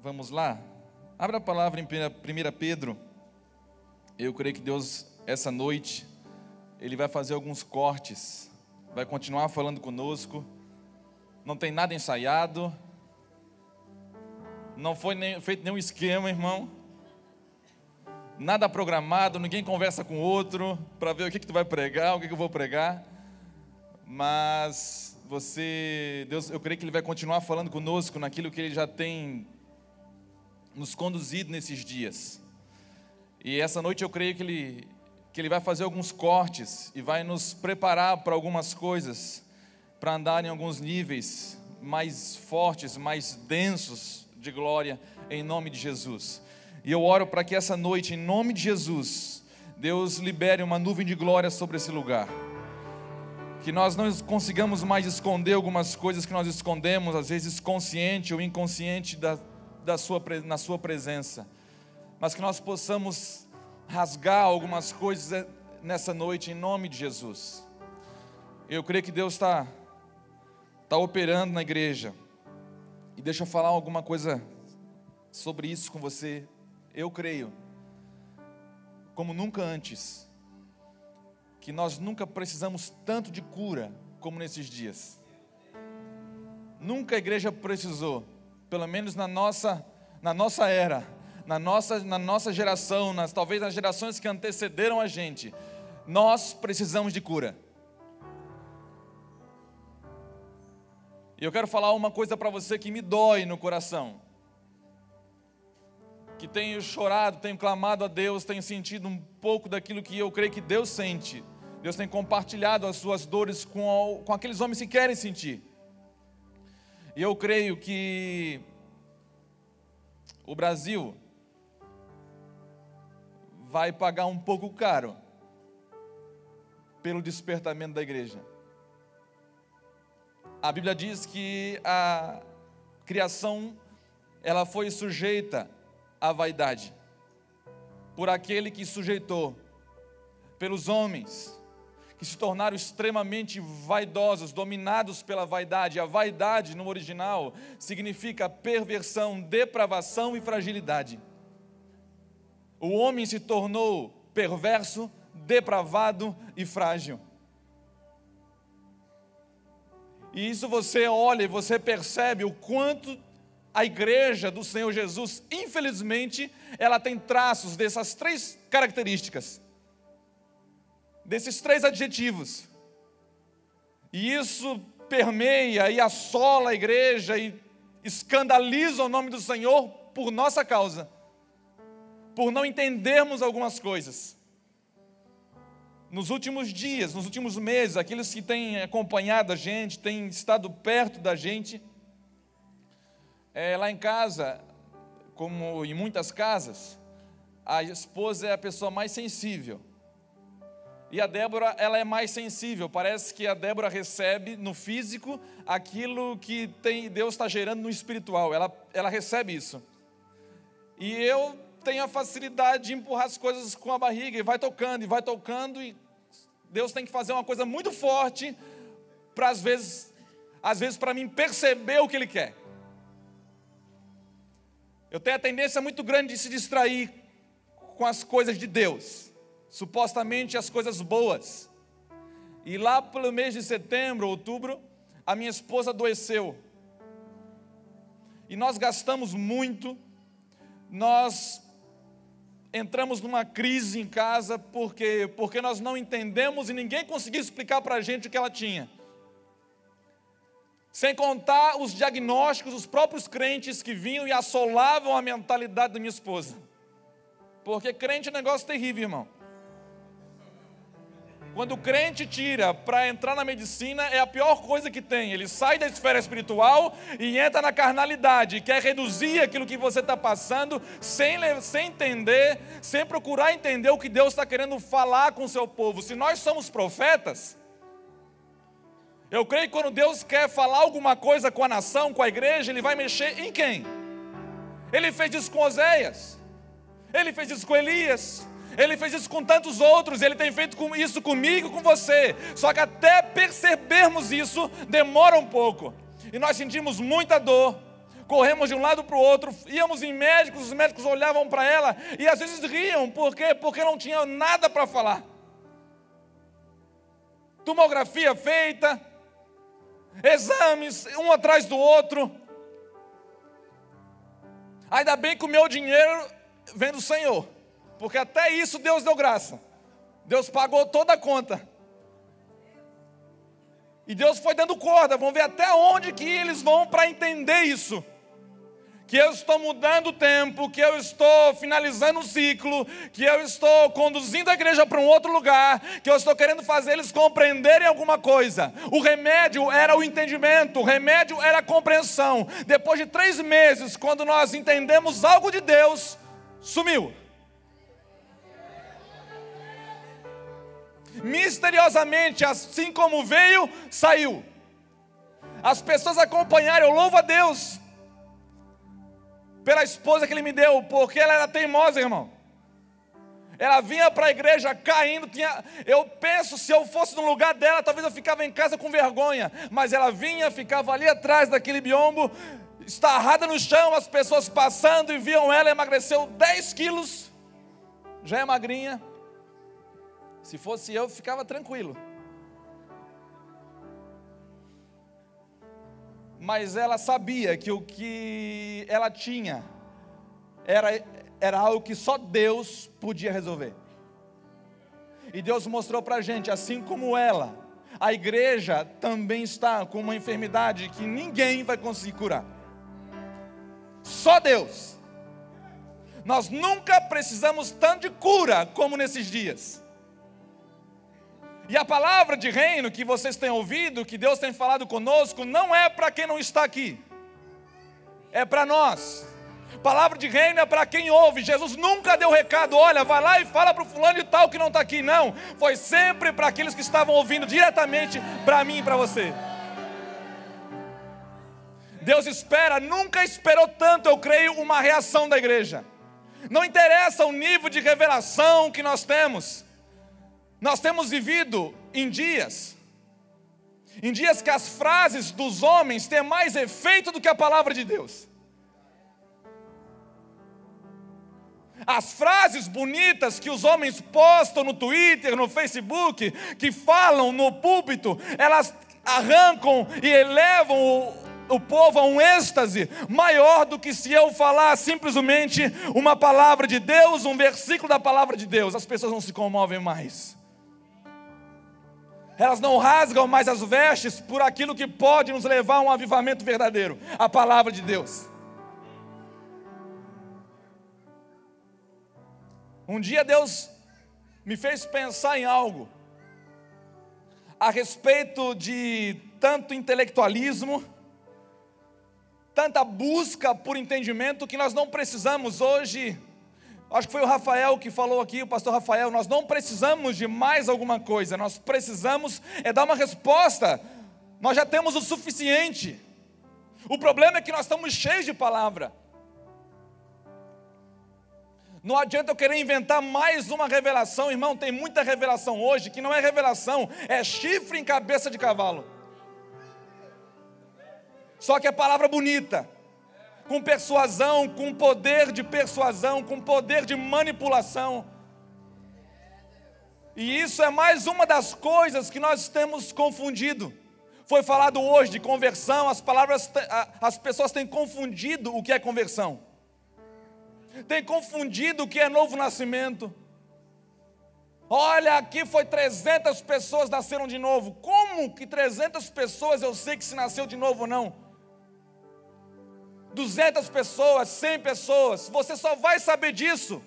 Vamos lá? Abra a palavra em 1 Pedro. Eu creio que Deus, essa noite, Ele vai fazer alguns cortes, vai continuar falando conosco. Não tem nada ensaiado, não foi feito nenhum esquema, irmão. Nada programado, ninguém conversa com o outro para ver o que tu vai pregar, o que eu vou pregar. Mas Deus, eu creio que Ele vai continuar falando conosco naquilo que Ele já tem nos conduzido nesses dias. E essa noite eu creio que Ele vai fazer alguns cortes e vai nos preparar para algumas coisas, para andar em alguns níveis mais fortes, mais densos de glória, em nome de Jesus. E eu oro para que essa noite, em nome de Jesus, Deus libere uma nuvem de glória sobre esse lugar. Que nós não consigamos mais esconder algumas coisas que nós escondemos, às vezes consciente ou inconsciente na sua presença. Mas que nós possamos rasgar algumas coisas nessa noite, em nome de Jesus. Eu creio que Deus está operando na igreja. E deixa eu falar alguma coisa sobre isso com você. Eu creio, como nunca antes, que nós nunca precisamos tanto de cura como nesses dias. Nunca a igreja precisou, pelo menos na nossa era, na nossa geração, talvez nas gerações que antecederam a gente, nós precisamos de cura. E eu quero falar uma coisa para você que me dói no coração, que tenho chorado, tenho clamado a Deus, tenho sentido um pouco daquilo que eu creio que Deus sente. Deus tem compartilhado as suas dores com aqueles homens que querem sentir. E eu creio que o Brasil vai pagar um pouco caro pelo despertamento da igreja. A Bíblia diz que a criação, ela foi sujeita à vaidade, por aquele que sujeitou, pelos homens, que se tornaram extremamente vaidosos, dominados pela vaidade. A vaidade, no original, significa perversão, depravação e fragilidade. O homem se tornou perverso, depravado e frágil. E isso você olha e você percebe o quanto a igreja do Senhor Jesus, infelizmente, ela tem traços dessas três características, desses três adjetivos. E isso permeia e assola a igreja e escandaliza o nome do Senhor por nossa causa, por não entendermos algumas coisas. Nos últimos dias, nos últimos meses, aqueles que têm acompanhado a gente, têm estado perto da gente, lá em casa, como em muitas casas, a esposa é a pessoa mais sensível. E a Débora, ela é mais sensível. Parece que a Débora recebe no físico aquilo que Deus está gerando no espiritual. Ela recebe isso. E eu tenho a facilidade de empurrar as coisas com a barriga, e vai tocando, e Deus tem que fazer uma coisa muito forte para, às vezes para mim perceber o que Ele quer. Eu tenho a tendência muito grande de se distrair com as coisas de Deus, supostamente as coisas boas. E lá pelo mês de setembro, outubro, a minha esposa adoeceu. E nós gastamos muito, nós entramos numa crise em casa, porque nós não entendemos e ninguém conseguia explicar para a gente o que ela tinha. Sem contar os diagnósticos dos próprios crentes que vinham e assolavam a mentalidade da minha esposa. Porque crente é um negócio terrível, irmão. Quando o crente tira para entrar na medicina, é a pior coisa que tem. Ele sai da esfera espiritual e entra na carnalidade, e quer reduzir aquilo que você está passando, sem entender, sem procurar entender o que Deus está querendo falar com o seu povo. Se nós somos profetas, eu creio que quando Deus quer falar alguma coisa com a nação, com a igreja, Ele vai mexer em quem? Ele fez isso com Oséias, Ele fez isso com Elias, Ele fez isso com tantos outros, Ele tem feito isso comigo, com você. Só que até percebermos isso, demora um pouco. E nós sentimos muita dor, corremos de um lado para o outro, íamos em médicos, os médicos olhavam para ela e às vezes riam, por quê? Porque não tinha nada para falar. Tomografia feita, exames, um atrás do outro. Ainda bem que o meu dinheiro vem do Senhor, porque até isso Deus deu graça. Deus pagou toda a conta. E Deus foi dando corda, vamos ver até onde que eles vão para entender isso. Que eu estou mudando o tempo, que eu estou finalizando o ciclo, que eu estou conduzindo a igreja para um outro lugar, que eu estou querendo fazer eles compreenderem alguma coisa. O remédio era o entendimento, o remédio era a compreensão. Depois de 3 meses, quando nós entendemos algo de Deus, sumiu. Misteriosamente, assim como veio, saiu. As pessoas acompanharam, eu louvo a Deus pela esposa que Ele me deu, porque ela era teimosa, irmão. Ela vinha para a igreja caindo, eu penso, se eu fosse no lugar dela, talvez eu ficava em casa com vergonha, mas ela vinha, ficava ali atrás daquele biombo, estarrada no chão, as pessoas passando e viam ela, emagreceu 10 quilos, já é magrinha. Se fosse eu, ficava tranquilo. Mas ela sabia que o que ela tinha era algo que só Deus podia resolver. E Deus mostrou para a gente, assim como ela, a igreja também está com uma enfermidade que ninguém vai conseguir curar. Só Deus. Nós nunca precisamos tanto de cura como nesses dias. E a palavra de reino que vocês têm ouvido, que Deus tem falado conosco, não é para quem não está aqui, é para nós. Palavra de reino é para quem ouve. Jesus nunca deu recado, olha, vai lá e fala para o fulano e tal que não está aqui. Não, foi sempre para aqueles que estavam ouvindo diretamente para mim e para você. Deus espera, nunca esperou tanto, eu creio, uma reação da igreja. Não interessa o nível de revelação que nós temos. Nós temos vivido em dias que as frases dos homens têm mais efeito do que a palavra de Deus. As frases bonitas que os homens postam no Twitter, no Facebook, que falam no púlpito, elas arrancam e elevam o povo a um êxtase maior do que se eu falar simplesmente uma palavra de Deus, um versículo da palavra de Deus. As pessoas não se comovem mais. Elas não rasgam mais as vestes por aquilo que pode nos levar a um avivamento verdadeiro, a palavra de Deus. Um dia Deus me fez pensar em algo a respeito de tanto intelectualismo, tanta busca por entendimento, que nós não precisamos hoje. Acho que foi o Rafael que falou aqui, o pastor Rafael, nós não precisamos de mais alguma coisa, nós precisamos dar uma resposta, nós já temos o suficiente. O problema é que nós estamos cheios de palavra. Não adianta eu querer inventar mais uma revelação, irmão, tem muita revelação hoje que não é revelação, é chifre em cabeça de cavalo. Só que é palavra bonita, com persuasão, com poder de persuasão, com poder de manipulação. E isso é mais uma das coisas que nós temos confundido. Foi falado hoje de conversão, as pessoas têm confundido o que é conversão. Têm confundido o que é novo nascimento. Olha, aqui foi 300 pessoas nasceram de novo. Como que 300 pessoas eu sei que se nasceu de novo ou não? 200 pessoas, 100 pessoas, você só vai saber disso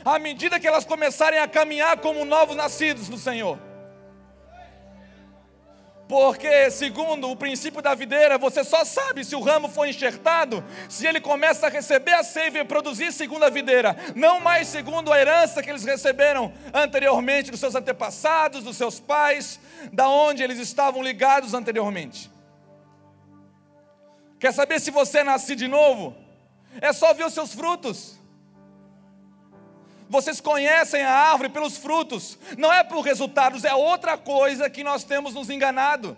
à medida que elas começarem a caminhar como novos nascidos no Senhor. Porque segundo o princípio da videira, você só sabe se o ramo foi enxertado se ele começa a receber a seiva e produzir segundo a videira, não mais segundo a herança que eles receberam anteriormente dos seus antepassados, dos seus pais, da onde eles estavam ligados anteriormente. Quer saber se você é nascido de novo? É só ver os seus frutos. Vocês conhecem a árvore pelos frutos, não é por resultados, é outra coisa que nós temos nos enganado.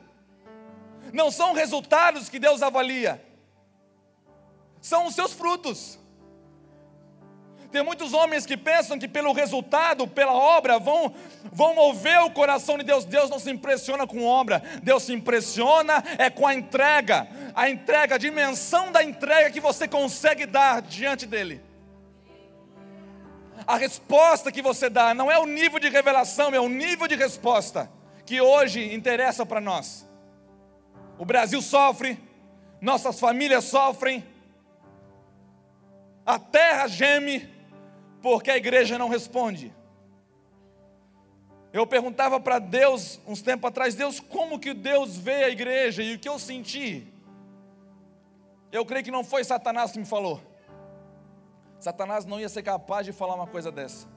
Não são resultados que Deus avalia, são os seus frutos. Tem muitos homens que pensam que pelo resultado, pela obra, vão mover o coração de Deus. Deus não se impressiona com obra, Deus se impressiona com a entrega, a dimensão da entrega que você consegue dar diante dEle. A resposta que você dá, não é o nível de revelação, é o nível de resposta que hoje interessa para nós. O Brasil sofre, nossas famílias sofrem, a terra geme, porque a igreja não responde. Eu perguntava para Deus, uns tempos atrás, Deus, como que Deus vê a igreja? E o que eu senti, eu creio que não foi Satanás que me falou. Satanás não ia ser capaz de falar uma coisa dessa.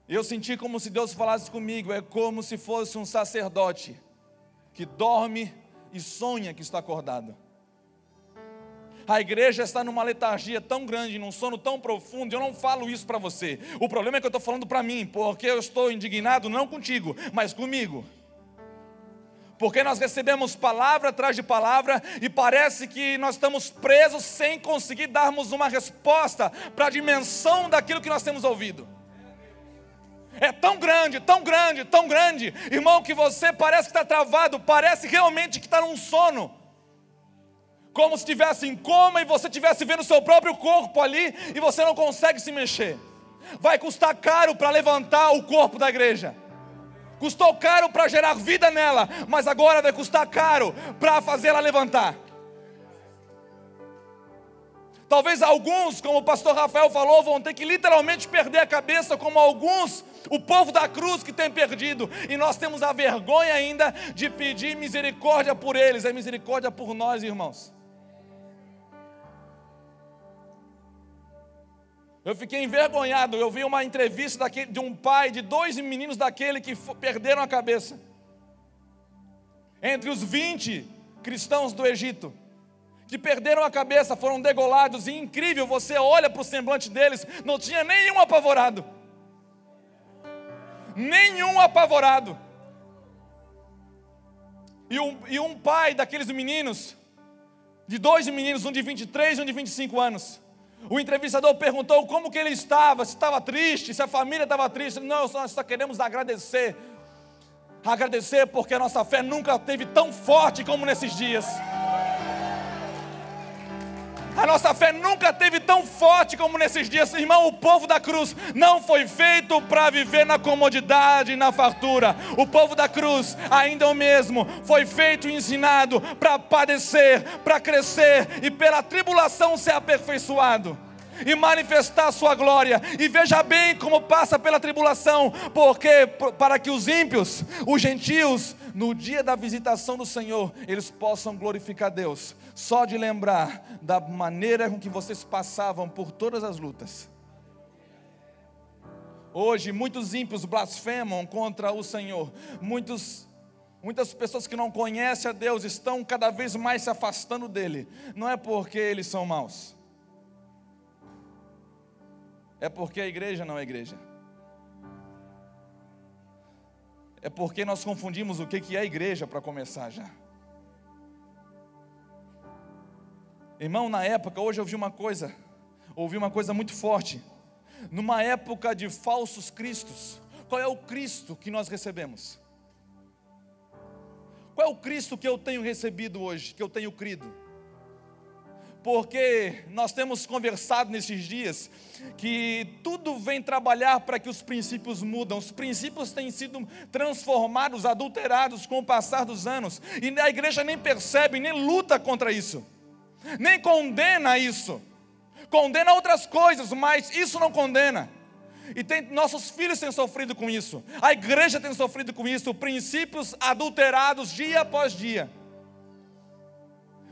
Eu senti como se Deus falasse comigo, é como se fosse um sacerdote, que dorme e sonha que está acordado. A igreja está numa letargia tão grande, num sono tão profundo. Eu não falo isso para você. O problema é que eu estou falando para mim, porque eu estou indignado não contigo, mas comigo. Porque nós recebemos palavra atrás de palavra e parece que nós estamos presos sem conseguir darmos uma resposta para a dimensão daquilo que nós temos ouvido. É tão grande, tão grande, tão grande, irmão, que você parece que está travado, parece realmente que está num sono. Como se estivesse em coma e você estivesse vendo o seu próprio corpo ali e você não consegue se mexer. Vai custar caro para levantar o corpo da igreja. Custou caro para gerar vida nela, mas agora vai custar caro para fazê-la levantar. Talvez alguns, como o pastor Rafael falou, vão ter que literalmente perder a cabeça, como alguns, o povo da cruz que tem perdido. E nós temos a vergonha ainda de pedir misericórdia por eles, é misericórdia por nós, irmãos. Eu fiquei envergonhado, eu vi uma entrevista de um pai de 2 meninos daquele que perderam a cabeça. Entre os 20 cristãos do Egito, que perderam a cabeça, foram degolados, e incrível, você olha para o semblante deles, não tinha nenhum apavorado. Nenhum apavorado. E um pai daqueles meninos, de 2 meninos, um de 23 e um de 25 anos, o entrevistador perguntou como que ele estava, se estava triste, se a família estava triste. Não, nós só queremos agradecer. Agradecer porque a nossa fé nunca esteve tão forte como nesses dias. A nossa fé nunca esteve tão forte como nesses dias. Irmão, o povo da cruz não foi feito para viver na comodidade e na fartura. O povo da cruz, ainda o mesmo, foi feito e ensinado para padecer, para crescer e pela tribulação ser aperfeiçoado e manifestar a sua glória. E veja bem como passa pela tribulação, porque para que os ímpios, os gentios, no dia da visitação do Senhor, eles possam glorificar Deus. Só de lembrar da maneira com que vocês passavam por todas as lutas. Hoje muitos ímpios blasfemam contra o Senhor. Muitas pessoas que não conhecem a Deus estão cada vez mais se afastando dele. Não é porque eles são maus, é porque a igreja não é igreja. É porque nós confundimos o que é igreja para começar já. Irmão, na época, hoje eu ouvi uma coisa muito forte. Numa época de falsos cristos, qual é o Cristo que nós recebemos? Qual é o Cristo que eu tenho recebido hoje, que eu tenho crido? Porque nós temos conversado nesses dias que tudo vem trabalhar para que os princípios mudam. Os princípios têm sido transformados, adulterados com o passar dos anos. E a igreja nem percebe, nem luta contra isso. Nem condena isso. Condena outras coisas, mas isso não condena. E nossos filhos têm sofrido com isso. A igreja tem sofrido com isso. Princípios adulterados dia após dia.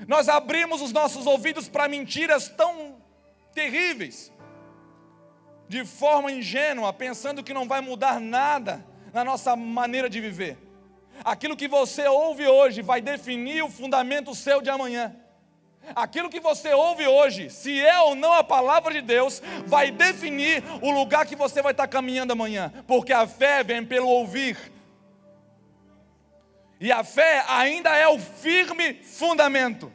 Nós abrimos os nossos ouvidos para mentiras tão terríveis, de forma ingênua, pensando que não vai mudar nada na nossa maneira de viver. Aquilo que você ouve hoje vai definir o fundamento seu de amanhã. Aquilo que você ouve hoje, se é ou não a palavra de Deus, vai definir o lugar que você vai estar caminhando amanhã. Porque a fé vem pelo ouvir. E a fé ainda é o firme fundamento.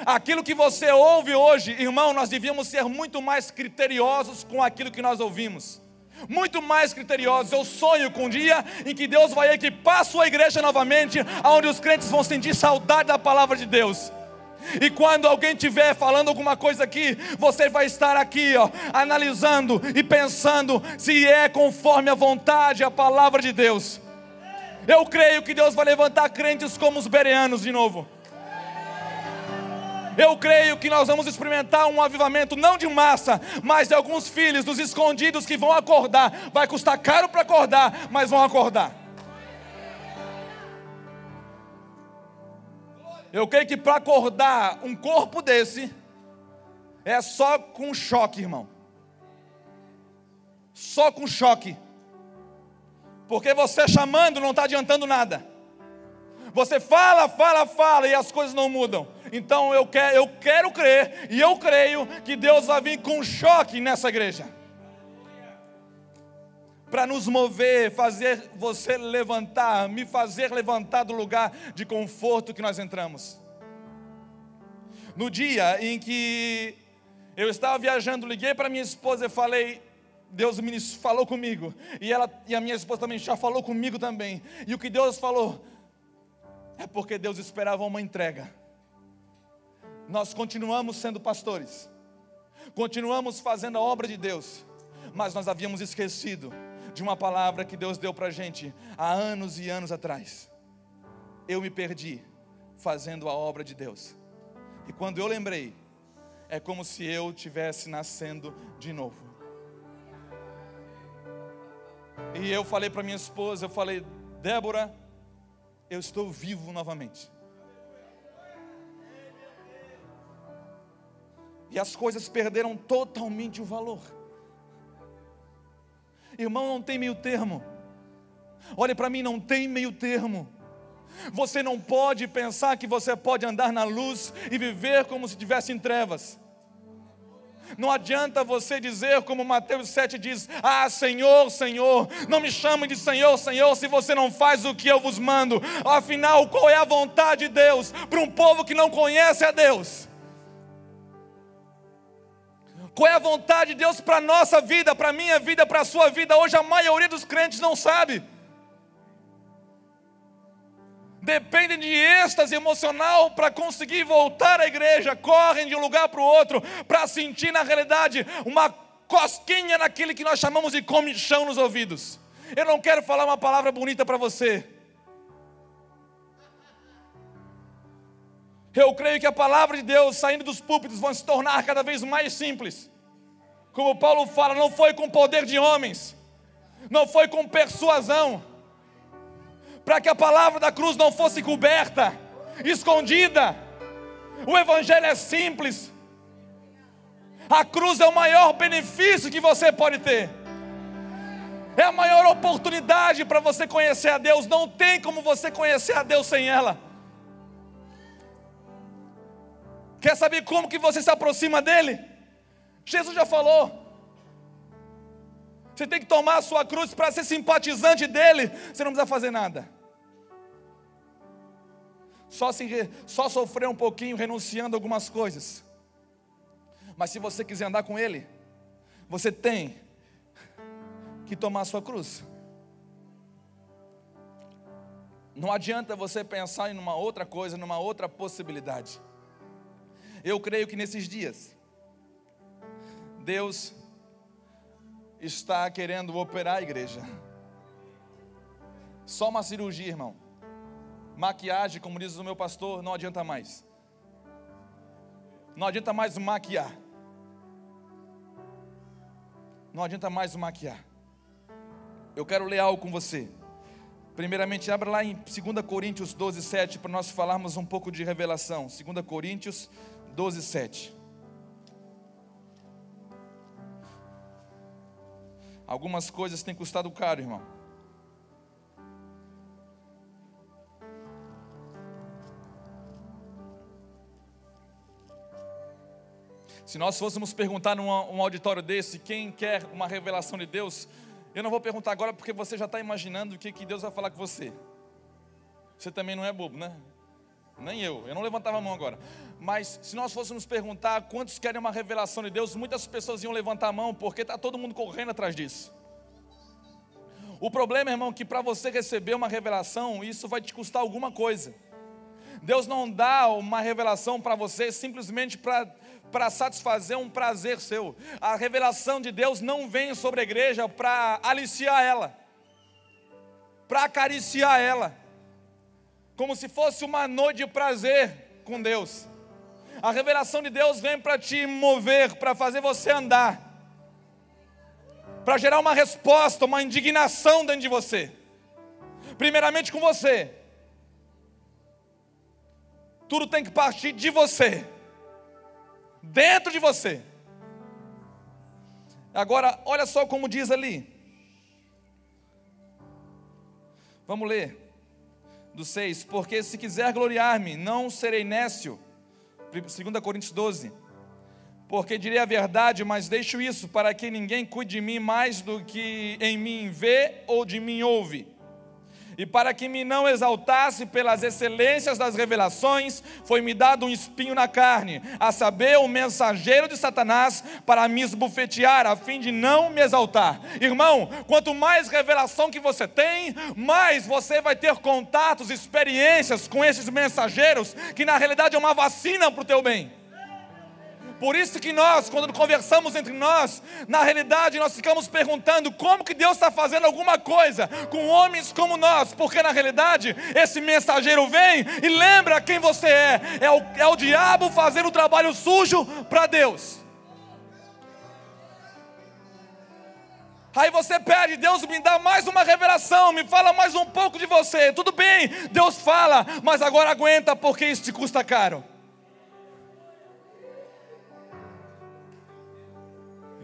Aquilo que você ouve hoje, irmão, nós devíamos ser muito mais criteriosos com aquilo que nós ouvimos. Muito mais criteriosos. Eu sonho com um dia em que Deus vai equipar a sua igreja novamente, onde os crentes vão sentir saudade da palavra de Deus. E quando alguém estiver falando alguma coisa aqui, você vai estar aqui, analisando e pensando se é conforme a vontade, a palavra de Deus. Eu creio que Deus vai levantar crentes como os bereanos de novo. Eu creio que nós vamos experimentar um avivamento não de massa, mas de alguns filhos dos escondidos que vão acordar. Vai custar caro para acordar, mas vão acordar. Eu creio que para acordar um corpo desse é só com choque, irmão. Só com choque. Porque você chamando não está adiantando nada. Você fala e as coisas não mudam. Então eu quero crer, e eu creio que Deus vai vir com choque nessa igreja, para nos mover, fazer você levantar, me fazer levantar do lugar de conforto que nós entramos. No dia em que eu estava viajando, liguei para minha esposa e falei, Deus falou comigo, e a minha esposa também já falou comigo também, e o que Deus falou, é porque Deus esperava uma entrega. Nós continuamos sendo pastores, continuamos fazendo a obra de Deus, mas nós havíamos esquecido de uma palavra que Deus deu para a gente há anos e anos atrás. Eu me perdi fazendo a obra de Deus, e quando eu lembrei, é como se eu estivesse nascendo de novo. E eu falei para minha esposa, eu falei, Débora, eu estou vivo novamente. E as coisas perderam totalmente o valor. Irmão, não tem meio termo. Olhe para mim, não tem meio termo. Você não pode pensar que você pode andar na luz e viver como se estivesse em trevas. Não adianta você dizer como Mateus 7 diz, Senhor, Senhor, não me chame de Senhor, Senhor, se você não faz o que eu vos mando. Afinal, qual é a vontade de Deus para um povo que não conhece a Deus? Qual é a vontade de Deus para a nossa vida, para a minha vida, para a sua vida? Hoje a maioria dos crentes não sabe. Dependem de êxtase emocional para conseguir voltar à igreja, correm de um lugar para o outro, para sentir na realidade uma cosquinha naquele que nós chamamos de comichão nos ouvidos. Eu não quero falar uma palavra bonita para você. Eu creio que a palavra de Deus saindo dos púlpitos vai se tornar cada vez mais simples. Como Paulo fala, não foi com poder de homens, não foi com persuasão, para que a palavra da cruz não fosse coberta, escondida. O evangelho é simples. A cruz é o maior benefício que você pode ter. É a maior oportunidade para você conhecer a Deus. Não tem como você conhecer a Deus sem ela. Quer saber como que você se aproxima dele? Jesus já falou. Você tem que tomar a sua cruz para ser simpatizante dele. Você não precisa fazer nada. Só sofrer um pouquinho, renunciando a algumas coisas. Mas se você quiser andar com ele, você tem que tomar a sua cruz. Não adianta você pensar em uma outra coisa, numa outra possibilidade. Eu creio que nesses dias Deus está querendo operar a igreja. Só uma cirurgia, irmão. Maquiagem, como diz o meu pastor, não adianta mais. Não adianta mais maquiar. Não adianta mais maquiar. Eu quero ler algo com você. Primeiramente, abra lá em 2 Coríntios 12, 7, para nós falarmos um pouco de revelação. 2 Coríntios 12, 7. Algumas coisas têm custado caro, irmão. Se nós fôssemos perguntar num auditório desse, quem quer uma revelação de Deus, eu não vou perguntar agora porque você já está imaginando o que Deus vai falar com você. Você também não é bobo, né? Nem eu não levantava a mão agora. Mas se nós fôssemos perguntar quantos querem uma revelação de Deus, muitas pessoas iam levantar a mão, porque está todo mundo correndo atrás disso. O problema, irmão, é que para você receber uma revelação, isso vai te custar alguma coisa. Deus não dá uma revelação para você simplesmente para satisfazer um prazer seu. A revelação de Deus não vem sobre a igreja para aliciar ela, para acariciar ela, como se fosse uma noite de prazer com Deus. A revelação de Deus vem para te mover, para fazer você andar, para gerar uma resposta, uma indignação dentro de você. Primeiramente com você. Tudo tem que partir de você, dentro de você. Agora, olha só como diz ali. Vamos ler do 6. Porque se quiser gloriar-me, não serei nécio. 2 Coríntios 12. Porque direi a verdade, mas deixo isso, para que ninguém cuide de mim mais do que em mim vê ou de mim ouve. E para que me não exaltasse pelas excelências das revelações, foi-me dado um espinho na carne, a saber, um mensageiro de Satanás, para me esbofetear, a fim de não me exaltar. Irmão, quanto mais revelação que você tem, mais você vai ter contatos, experiências com esses mensageiros, que na realidade é uma vacina para o teu bem. Por isso que nós, quando conversamos entre nós, na realidade nós ficamos perguntando como que Deus está fazendo alguma coisa com homens como nós, porque na realidade esse mensageiro vem e lembra quem você é o diabo fazendo o trabalho sujo para Deus. Aí você pede, Deus me dá mais uma revelação, me fala mais um pouco de você. Tudo bem, Deus fala, mas agora aguenta, porque isso te custa caro.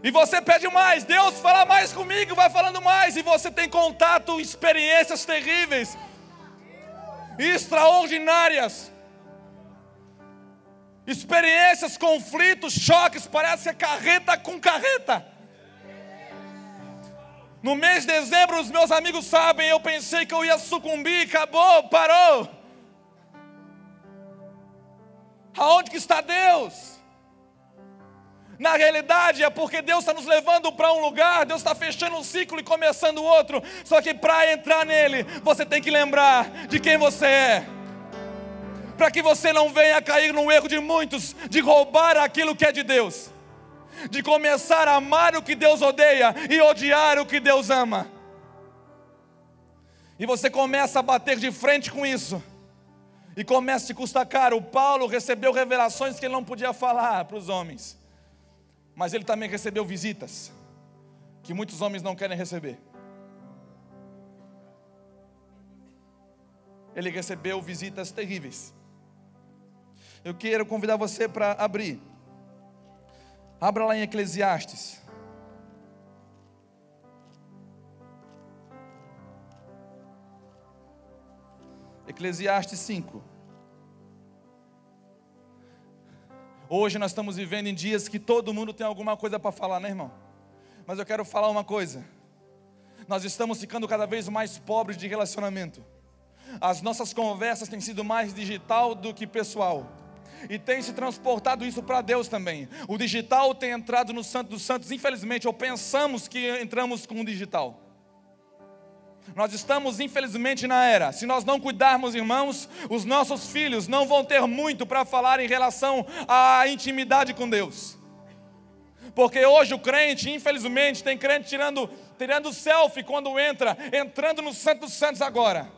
E você pede mais, Deus fala mais comigo, vai falando mais, e você tem contato, experiências terríveis, extraordinárias, experiências, conflitos, choques, parece carreta com carreta. No mês de dezembro, os meus amigos sabem, eu pensei que eu ia sucumbir, acabou, parou. Aonde que está Deus? Na realidade é porque Deus está nos levando para um lugar, Deus está fechando um ciclo e começando outro. Só que para entrar nele, você tem que lembrar de quem você é, para que você não venha cair no erro de muitos, de roubar aquilo que é de Deus, de começar a amar o que Deus odeia e odiar o que Deus ama. E você começa a bater de frente com isso, e começa a te custar caro. O Paulo recebeu revelações que ele não podia falar para os homens, mas ele também recebeu visitas que muitos homens não querem receber. Ele recebeu visitas terríveis. Eu quero convidar você para abrir. Abra lá em Eclesiastes. Eclesiastes 5. Hoje nós estamos vivendo em dias que todo mundo tem alguma coisa para falar, né, irmão? Mas eu quero falar uma coisa. Nós estamos ficando cada vez mais pobres de relacionamento. As nossas conversas têm sido mais digital do que pessoal. E tem se transportado isso para Deus também. O digital tem entrado no Santo dos Santos, infelizmente, ou pensamos que entramos com o digital. Nós estamos infelizmente na era. Se nós não cuidarmos, irmãos, os nossos filhos não vão ter muito para falar em relação à intimidade com Deus. Porque hoje o crente, infelizmente, tem crente tirando selfie quando entrando no Santo dos Santos agora.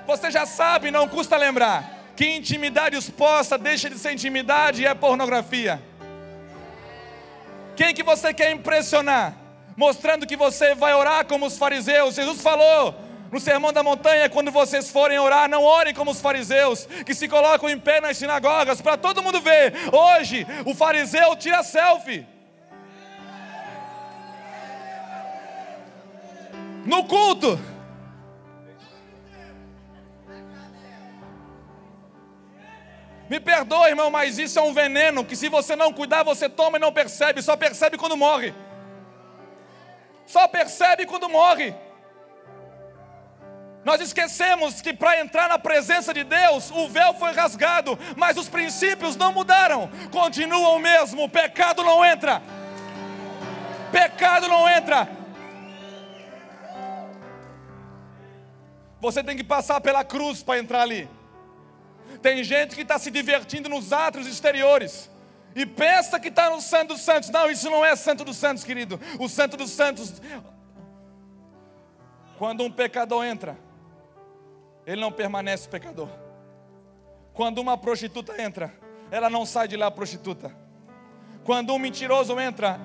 Você já sabe, não custa lembrar, que intimidade exposta deixa de ser intimidade e é pornografia. Quem que você quer impressionar? Mostrando que você vai orar como os fariseus. Jesus falou no Sermão da Montanha: quando vocês forem orar, não orem como os fariseus, que se colocam em pé nas sinagogas para todo mundo ver. Hoje o fariseu tira selfie no culto. Me perdoa, irmão, mas isso é um veneno que se você não cuidar, você toma e não percebe, só percebe quando morre. Só percebe quando morre. Nós esquecemos que para entrar na presença de Deus, o véu foi rasgado, mas os princípios não mudaram, continuam o mesmo. O pecado não entra. Pecado não entra. Você tem que passar pela cruz para entrar ali. Tem gente que está se divertindo nos átrios exteriores e pensa que está no Santo dos Santos. Não, isso não é Santo dos Santos, querido. O Santo dos Santos, quando um pecador entra, ele não permanece pecador. Quando uma prostituta entra, ela não sai de lá prostituta. Quando um mentiroso entra,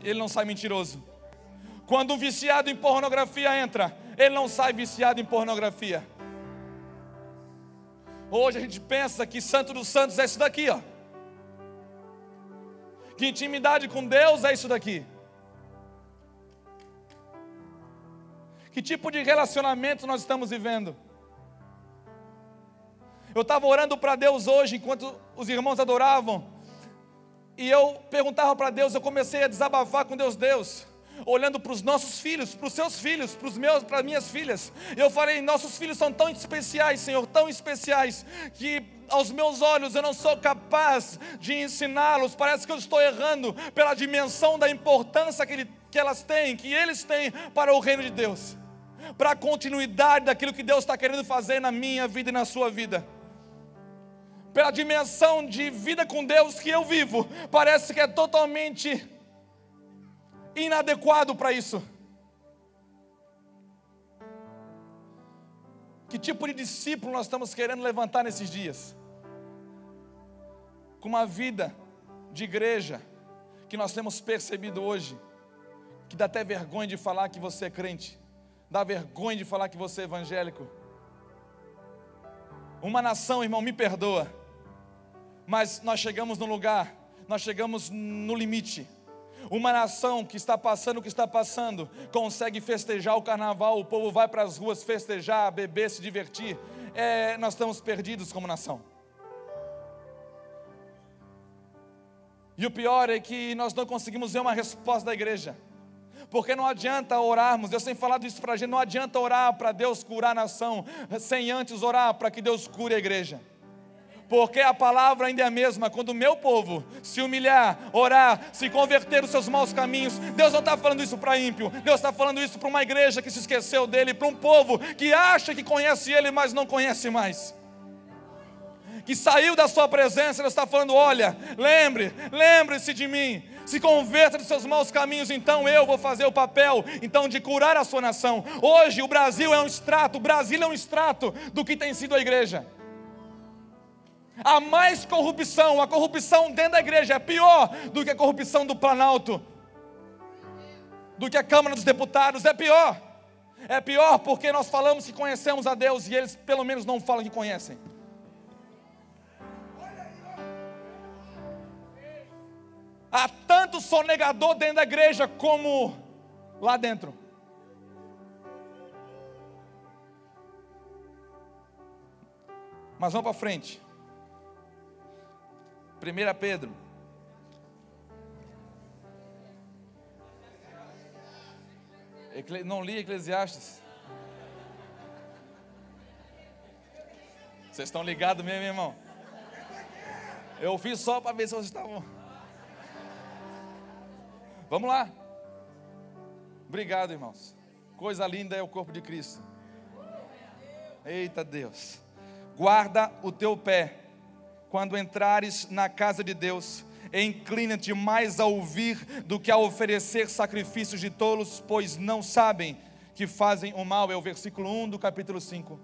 ele não sai mentiroso. Quando um viciado em pornografia entra, ele não sai viciado em pornografia. Hoje a gente pensa que Santo dos Santos é isso daqui, ó. Que intimidade com Deus é isso daqui. Que tipo de relacionamento nós estamos vivendo? Eu estava orando para Deus hoje, enquanto os irmãos adoravam, e eu perguntava para Deus, eu comecei a desabafar com Deus, olhando para os nossos filhos, para os seus filhos, para as minhas filhas. Eu falei, nossos filhos são tão especiais, Senhor, tão especiais, que aos meus olhos eu não sou capaz de ensiná-los. Parece que eu estou errando pela dimensão da importância que elas têm, que eles têm para o reino de Deus, para a continuidade daquilo que Deus está querendo fazer na minha vida e na sua vida. Pela dimensão de vida com Deus que eu vivo, parece que é totalmente inadequado para isso. Que tipo de discípulo nós estamos querendo levantar nesses dias? Com uma vida de igreja que nós temos percebido hoje, que dá até vergonha de falar que você é crente, dá vergonha de falar que você é evangélico. Uma nação, irmão, me perdoa, mas nós chegamos no lugar, nós chegamos no limite. Uma nação que está passando o que está passando, consegue festejar o carnaval, o povo vai para as ruas festejar, beber, se divertir. Nós estamos perdidos como nação. E o pior é que nós não conseguimos ver uma resposta da igreja. Porque não adianta orarmos, Deus tem falado isso para a gente, não adianta orar para Deus curar a nação, sem antes orar para que Deus cure a igreja. Porque a palavra ainda é a mesma. Quando o meu povo se humilhar, orar, se converter os seus maus caminhos, Deus não está falando isso para ímpio, Deus está falando isso para uma igreja que se esqueceu dele, para um povo que acha que conhece ele, mas não conhece mais, que saiu da sua presença. Deus está falando, olha, lembre-se de mim, se converta dos seus maus caminhos, então eu vou fazer o papel então de curar a sua nação. Hoje o Brasil é um extrato, do que tem sido a igreja. Há mais corrupção, a corrupção dentro da igreja é pior do que a corrupção do Planalto, do que a Câmara dos Deputados, é pior. É pior porque nós falamos que conhecemos a Deus e eles pelo menos não falam que conhecem. Há tanto sonegador dentro da igreja como lá dentro. Mas vamos para frente. 1 Pedro. Não li Eclesiastes. Vocês estão ligados mesmo, irmão? Eu fiz só para ver se vocês estavam. Vamos lá. Obrigado, irmãos. Coisa linda é o corpo de Cristo. Eita Deus. Guarda o teu pé quando entrares na casa de Deus. Inclina-te mais a ouvir do que a oferecer sacrifícios de tolos, pois não sabem que fazem o mal. É o versículo 1 do capítulo 5.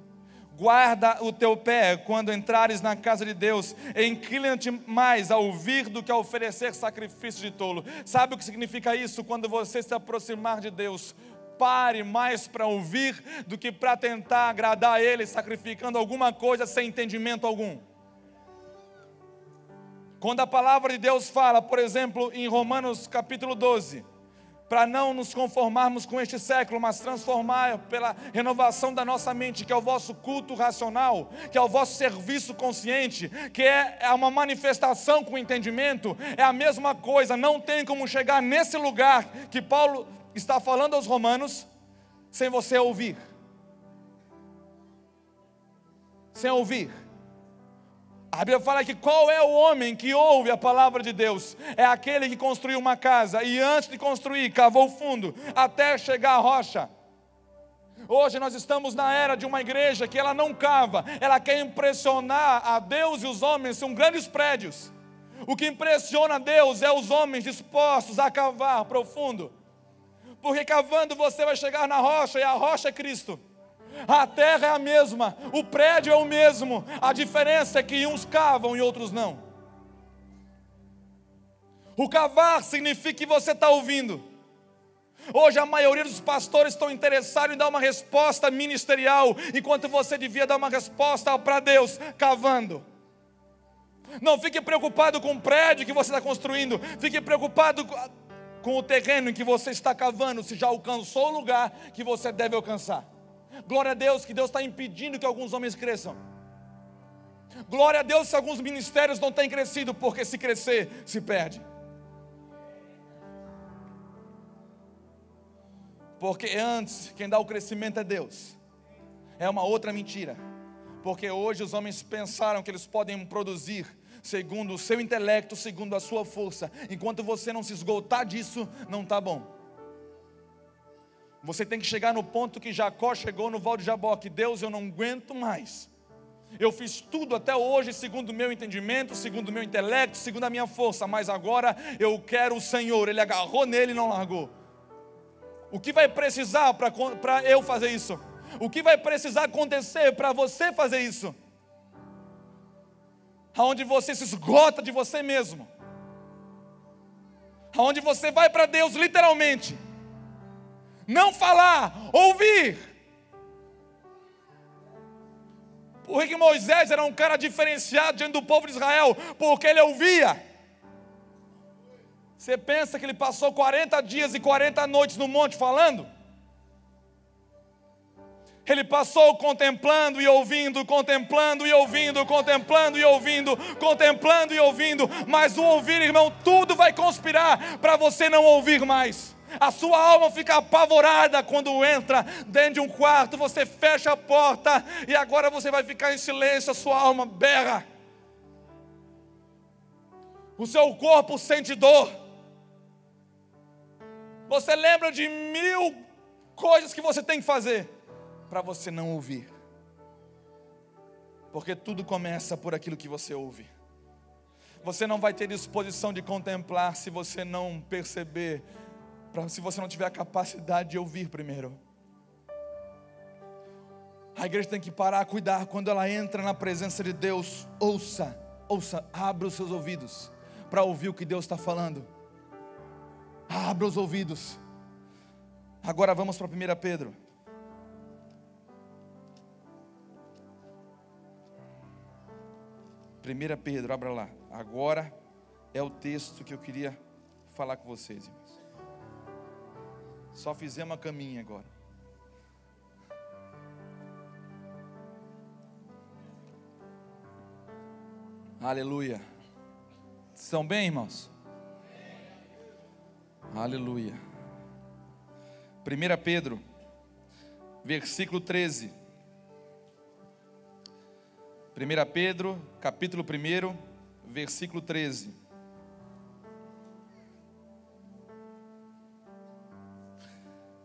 Guarda o teu pé quando entrares na casa de Deus. Inclina-te mais a ouvir do que a oferecer sacrifícios de tolo. Sabe o que significa isso? Quando você se aproximar de Deus, pare mais para ouvir do que para tentar agradar a Ele, sacrificando alguma coisa sem entendimento algum. Quando a palavra de Deus fala, por exemplo, em Romanos capítulo 12, para não nos conformarmos com este século, mas transformar pela renovação da nossa mente, que é o vosso culto racional, que é o vosso serviço consciente, que é uma manifestação com entendimento, é a mesma coisa. Não tem como chegar nesse lugar que Paulo está falando aos romanos sem você ouvir. Sem ouvir. A Bíblia fala que qual é o homem que ouve a palavra de Deus? É aquele que construiu uma casa e antes de construir, cavou fundo até chegar à rocha. Hoje nós estamos na era de uma igreja que ela não cava, ela quer impressionar a Deus e os homens, são grandes prédios. O que impressiona a Deus é os homens dispostos a cavar profundo. Porque cavando você vai chegar na rocha, e a rocha é Cristo. A terra é a mesma, o prédio é o mesmo, a diferença é que uns cavam e outros não. O cavar significa que você está ouvindo. Hoje a maioria dos pastores estão interessados em dar uma resposta ministerial, enquanto você devia dar uma resposta para Deus, cavando. Não fique preocupado com o prédio que você está construindo, fique preocupado com o terreno em que você está cavando, se já alcançou o lugar que você deve alcançar. Glória a Deus que Deus está impedindo que alguns homens cresçam. Glória a Deus se alguns ministérios não têm crescido, porque se crescer, se perde. Porque antes, quem dá o crescimento é Deus. É uma outra mentira. Porque hoje os homens pensaram que eles podem produzir segundo o seu intelecto, segundo a sua força. Enquanto você não se esgotar disso, não está bom. Você tem que chegar no ponto que Jacó chegou no Val de Jaboque. Deus, eu não aguento mais. Eu fiz tudo até hoje segundo o meu entendimento, segundo o meu intelecto, segundo a minha força. Mas agora eu quero o Senhor. Ele agarrou nele e não largou. O que vai precisar para eu fazer isso? O que vai precisar acontecer para você fazer isso? Aonde você se esgota de você mesmo. Aonde você vai para Deus literalmente. Não falar, ouvir. Por que Moisés era um cara diferenciado diante do povo de Israel? Porque ele ouvia. Você pensa que ele passou 40 dias e 40 noites no monte falando? Ele passou contemplando e ouvindo, contemplando e ouvindo, contemplando e ouvindo, contemplando e ouvindo. Mas o ouvir, irmão, tudo vai conspirar para você não ouvir mais. A sua alma fica apavorada quando entra dentro de um quarto, você fecha a porta e agora você vai ficar em silêncio, a sua alma berra. O seu corpo sente dor. Você lembra de 1000 coisas que você tem que fazer para você não ouvir. Porque tudo começa por aquilo que você ouve. Você não vai ter disposição de contemplar se você não perceber, se você não tiver a capacidade de ouvir primeiro. A igreja tem que parar, cuidar, quando ela entra na presença de Deus, ouça, abra os seus ouvidos para ouvir o que Deus está falando. Abra os ouvidos. Agora vamos para 1 Pedro. 1 Pedro, abra lá. Agora é o texto que eu queria falar com vocês, irmãos. Só fizemos uma caminha agora. Aleluia. Estão bem, irmãos? Aleluia. 1 Pedro, versículo 13. 1 Pedro, capítulo 1, versículo 13.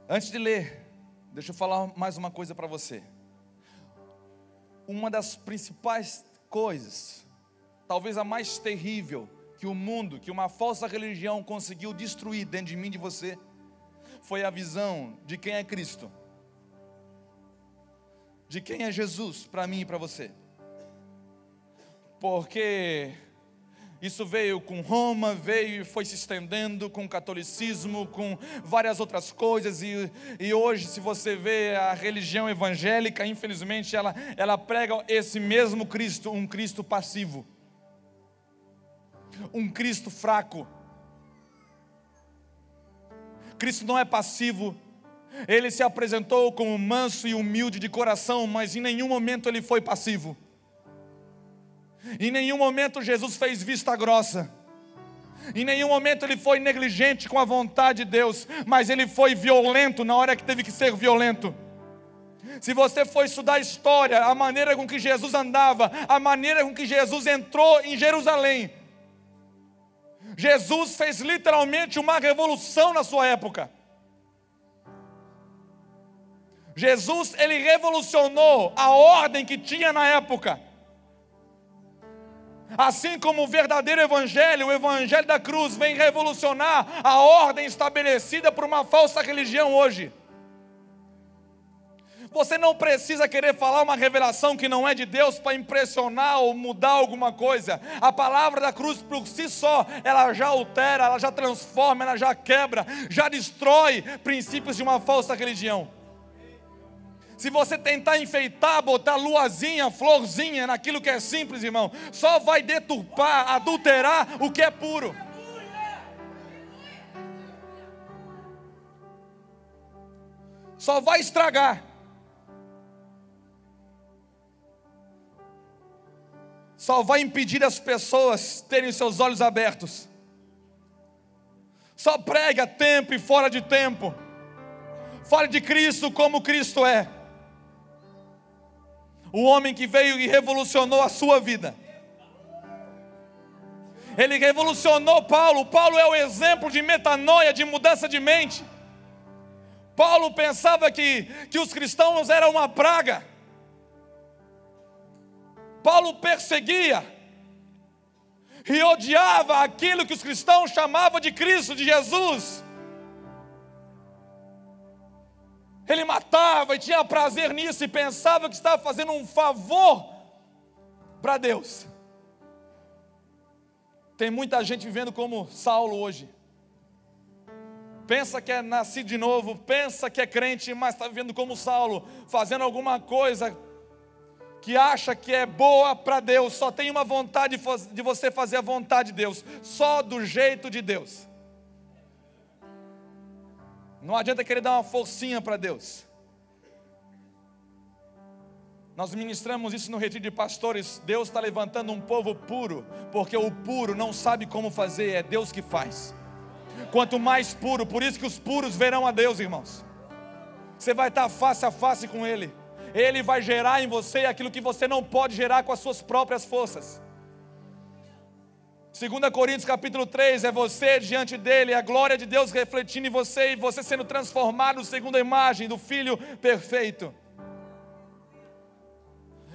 Antes de ler, deixa eu falar mais uma coisa para você. Uma das principais coisas, talvez a mais terrível, que o mundo, que uma falsa religião conseguiu destruir dentro de mim e de você, foi a visão de quem é Cristo, de quem é Jesus para mim e para você. Porque isso veio com Roma, veio e foi se estendendo com o catolicismo, com várias outras coisas, e hoje, se você vê a religião evangélica, infelizmente ela prega esse mesmo Cristo, um Cristo passivo, um Cristo fraco. Cristo não é passivo. Ele se apresentou como manso e humilde de coração, mas em nenhum momento ele foi passivo. Em nenhum momento Jesus fez vista grossa. Em nenhum momento ele foi negligente com a vontade de Deus, mas ele foi violento na hora que teve que ser violento. Se você for estudar a história, a maneira com que Jesus andava, a maneira com que Jesus entrou em Jerusalém, Jesus fez literalmente uma revolução na sua época. Jesus, ele revolucionou a ordem que tinha na época. Assim como o verdadeiro evangelho, o evangelho da cruz, vem revolucionar a ordem estabelecida por uma falsa religião hoje. Você não precisa querer falar uma revelação que não é de Deus para impressionar ou mudar alguma coisa. A palavra da cruz por si só, ela já altera, ela já transforma, ela já quebra, já destrói princípios de uma falsa religião. Se você tentar enfeitar, botar luazinha, florzinha naquilo que é simples, irmão, só vai deturpar, adulterar o que é puro. Só vai estragar. Só vai impedir as pessoas terem seus olhos abertos. Só prega tempo e fora de tempo. Fale de Cristo como Cristo é. O homem que veio e revolucionou a sua vida. Ele revolucionou Paulo. Paulo é o exemplo de metanoia, de mudança de mente. Paulo pensava que os cristãos eram uma praga. Paulo perseguia e odiava aquilo que os cristãos chamavam de Cristo, de Jesus. Ele matava e tinha prazer nisso e pensava que estava fazendo um favor para Deus. Tem muita gente vivendo como Saulo hoje. Pensa que é nascido de novo, pensa que é crente, mas está vivendo como Saulo, fazendo alguma coisa que acha que é boa para Deus. Só tem uma vontade de você fazer a vontade de Deus, só do jeito de Deus. Não adianta querer dar uma forcinha para Deus. Nós ministramos isso no retiro de pastores. Deus está levantando um povo puro, porque o puro não sabe como fazer, é Deus que faz. Quanto mais puro, por isso que os puros verão a Deus, irmãos. Você vai estar face a face com Ele. Ele vai gerar em você aquilo que você não pode gerar com as suas próprias forças. 2 Coríntios capítulo 3, é você diante dele, a glória de Deus refletindo em você, e você sendo transformado segundo a imagem do Filho perfeito.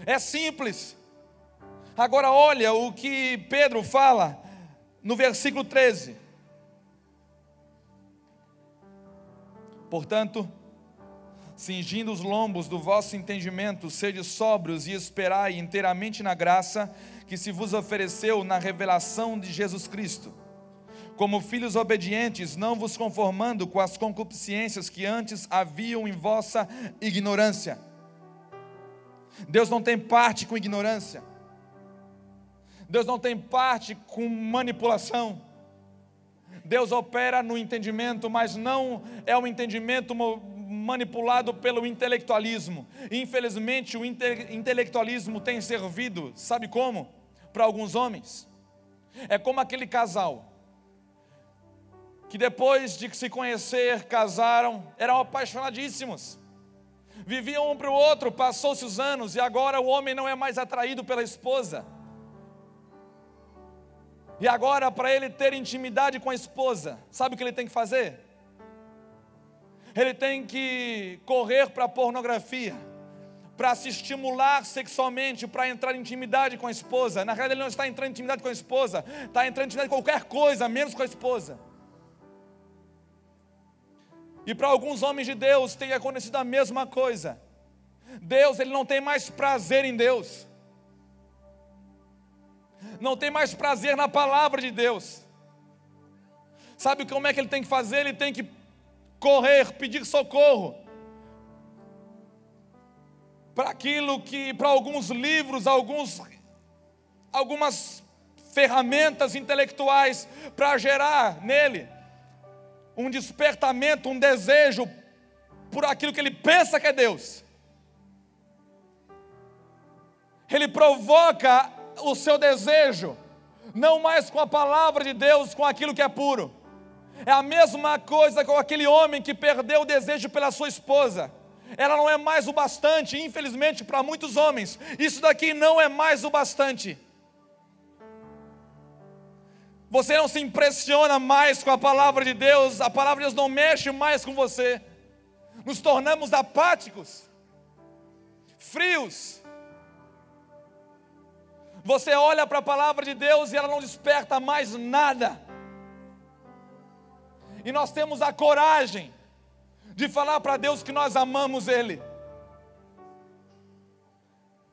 É simples. Agora olha o que Pedro fala no versículo 13. Portanto, cingindo os lombos do vosso entendimento, sede sóbrios e esperai inteiramente na graça que se vos ofereceu na revelação de Jesus Cristo. Como filhos obedientes, não vos conformando com as concupiscências que antes haviam em vossa ignorância. Deus não tem parte com ignorância. Deus não tem parte com manipulação. Deus opera no entendimento, mas não é um entendimento manipulado pelo intelectualismo. Infelizmente o intelectualismo tem servido, sabe como? Para alguns homens. É como aquele casal que depois de se conhecer, casaram, eram apaixonadíssimos, viviam um para o outro, passou-se os anos, e agora o homem não é mais atraído pela esposa. E agora, para ele ter intimidade com a esposa, sabe o que ele tem que fazer? Ele tem que correr para a pornografia, para se estimular sexualmente, para entrar em intimidade com a esposa. Na realidade ele não está entrando em intimidade com a esposa, está entrando em intimidade com qualquer coisa, menos com a esposa. E para alguns homens de Deus tem acontecido a mesma coisa. Deus, ele não tem mais prazer em Deus, não tem mais prazer na palavra de Deus. Sabe como é que ele tem que fazer? Ele tem que correr, pedir socorro para aquilo que, para alguns livros, algumas ferramentas intelectuais, para gerar nele um despertamento, um desejo por aquilo que ele pensa que é Deus. Ele provoca o seu desejo não mais com a palavra de Deus, com aquilo que é puro. É a mesma coisa com aquele homem que perdeu o desejo pela sua esposa. Ela não é mais o bastante, infelizmente, para muitos homens. Isso daqui não é mais o bastante. Você não se impressiona mais com a palavra de Deus, a palavra de Deus não mexe mais com você. Nos tornamos apáticos, frios. Você olha para a palavra de Deus e ela não desperta mais nada. E nós temos a coragem de falar para Deus que nós amamos Ele.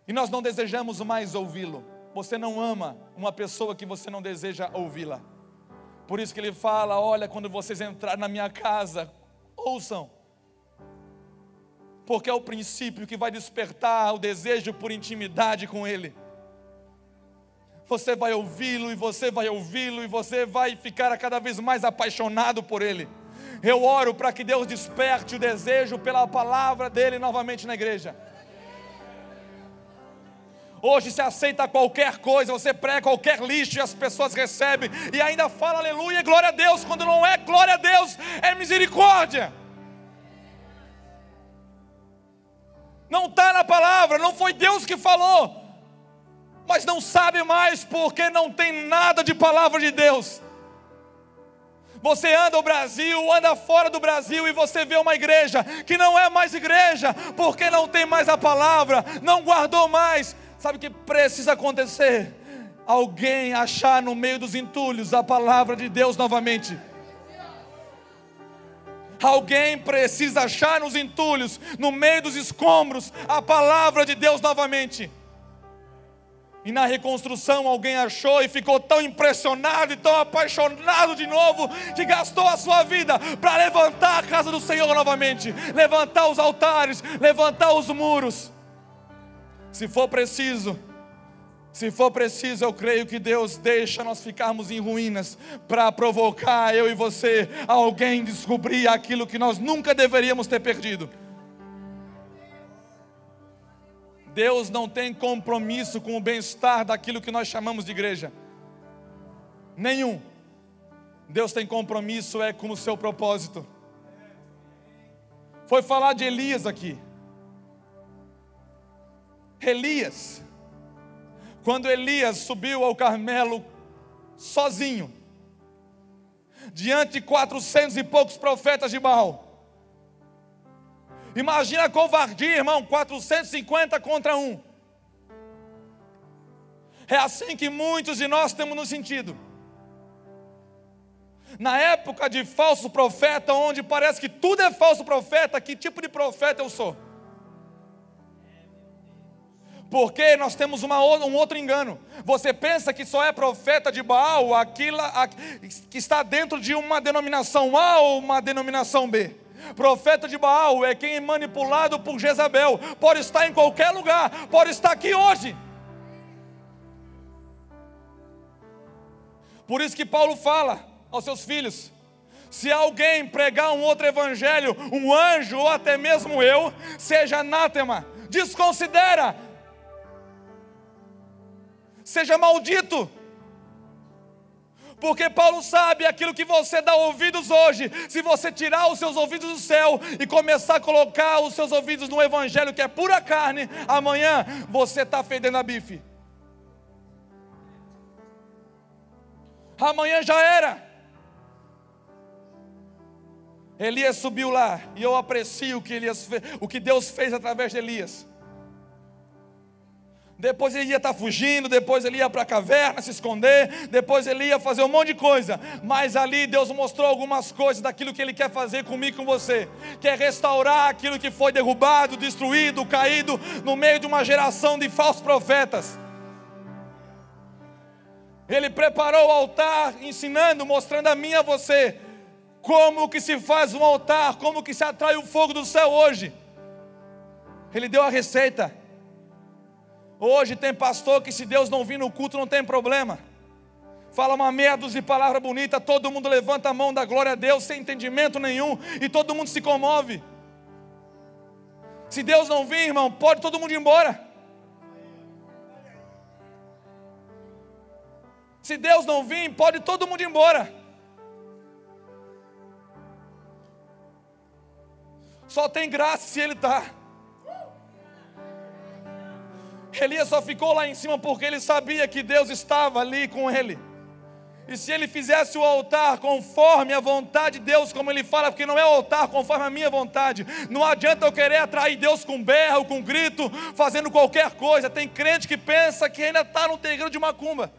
E nós não desejamos mais ouvi-lo. Você não ama uma pessoa que você não deseja ouvi-la. Por isso que Ele fala, olha, quando vocês entrarem na minha casa, ouçam. Porque é o princípio que vai despertar o desejo por intimidade com Ele. Você vai ouvi-lo, e você vai ouvi-lo, e você vai ficar cada vez mais apaixonado por Ele. Eu oro para que Deus desperte o desejo pela palavra dEle novamente na igreja. Hoje se aceita qualquer coisa, você prega qualquer lixo e as pessoas recebem, e ainda fala aleluia, glória a Deus, quando não é glória a Deus, é misericórdia. Não está na palavra, não foi Deus que falou, mas não sabe mais porque não tem nada de palavra de Deus. Você anda o Brasil, anda fora do Brasil e você vê uma igreja que não é mais igreja, porque não tem mais a palavra, não guardou mais. Sabe o que precisa acontecer? Alguém achar no meio dos entulhos a palavra de Deus novamente. Alguém precisa achar nos entulhos, no meio dos escombros, a palavra de Deus novamente. E na reconstrução alguém achou e ficou tão impressionado e tão apaixonado de novo, que gastou a sua vida para levantar a casa do Senhor novamente, levantar os altares, levantar os muros. Se for preciso, eu creio que Deus deixa nós ficarmos em ruínas para provocar eu e você, alguém descobrir aquilo que nós nunca deveríamos ter perdido. Deus não tem compromisso com o bem-estar daquilo que nós chamamos de igreja. Nenhum. Deus tem compromisso com o seu propósito. Foi falar de Elias aqui. Elias, quando Elias subiu ao Carmelo sozinho, diante de 400 e poucos profetas de Baal. Imagina a covardia, irmão, 450 contra 1. É assim que muitos de nós temos nos sentido. Na época de falso profeta, onde parece que tudo é falso profeta, que tipo de profeta eu sou? Porque nós temos um outro engano. Você pensa que só é profeta de Baal aquilo que está dentro de uma denominação A ou uma denominação B. Profeta de Baal é quem é manipulado por Jezabel. Pode estar em qualquer lugar, pode estar aqui hoje. Por isso que Paulo fala aos seus filhos: se alguém pregar um outro evangelho, um anjo ou até mesmo eu, seja anátema, desconsidera, seja maldito. Porque Paulo sabe aquilo que você dá ouvidos hoje. Se você tirar os seus ouvidos do céu e começar a colocar os seus ouvidos no evangelho que é pura carne, amanhã você está fedendo a bife. Amanhã já era. Elias subiu lá, e eu aprecio o que Deus fez através de Elias. Depois ele ia estar fugindo, depois ele ia para a caverna se esconder, depois ele ia fazer um monte de coisa, mas ali Deus mostrou algumas coisas daquilo que Ele quer fazer comigo e com você, quer restaurar aquilo que foi derrubado, destruído, caído, no meio de uma geração de falsos profetas. Ele preparou o altar, ensinando, mostrando a mim e a você, como que se faz um altar, como que se atrai o fogo do céu hoje. Ele deu a receita. Hoje tem pastor que se Deus não vir no culto não tem problema. Fala uma meia dúzia de palavra bonita, todo mundo levanta a mão da glória a Deus sem entendimento nenhum e todo mundo se comove. Se Deus não vir, irmão, pode todo mundo ir embora. Se Deus não vir, pode todo mundo ir embora. Só tem graça se Ele está. Elias só ficou lá em cima porque ele sabia que Deus estava ali com ele. E se ele fizesse o altar conforme a vontade de Deus, como ele fala, porque não é o altar conforme a minha vontade. Não adianta eu querer atrair Deus com berro, com grito, fazendo qualquer coisa. Tem crente que pensa que ainda está no terreiro de macumba,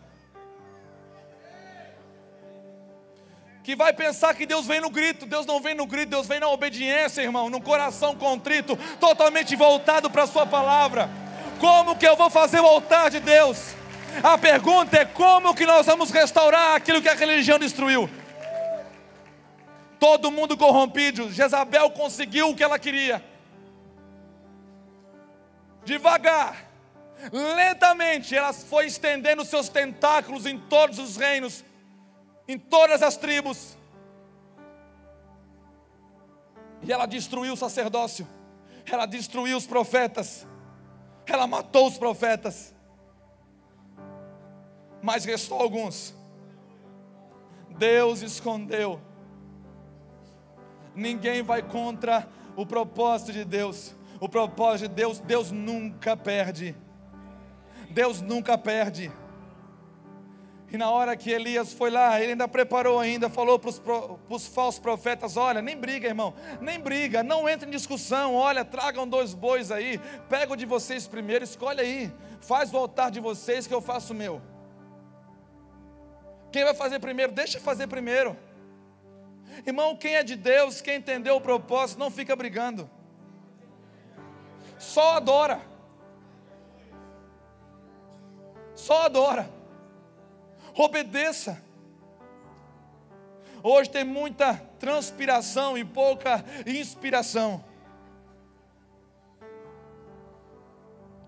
que vai pensar que Deus vem no grito. Deus não vem no grito, Deus vem na obediência, irmão, no coração contrito, totalmente voltado para a sua palavra. Como que eu vou fazer o altar de Deus? A pergunta é como que nós vamos restaurar aquilo que a religião destruiu. Todo mundo corrompido. Jezabel conseguiu o que ela queria. Devagar, lentamente, ela foi estendendo seus tentáculos em todos os reinos, em todas as tribos. E ela destruiu o sacerdócio. Ela destruiu os profetas. Ela matou os profetas. Mas restou alguns. Deus escondeu. Ninguém vai contra o propósito de Deus. O propósito de Deus, Deus nunca perde. Deus nunca perde. E na hora que Elias foi lá, ele ainda preparou ainda, falou para os falsos profetas: olha, nem briga, irmão, nem briga, não entre em discussão. Olha, tragam 2 bois aí, pega o de vocês primeiro, escolhe aí, faz o altar de vocês que eu faço o meu. Quem vai fazer primeiro, deixa fazer primeiro. Irmão, quem é de Deus, quem entendeu o propósito, não fica brigando, só adora. Só adora. Obedeça. Hoje tem muita transpiração e pouca inspiração.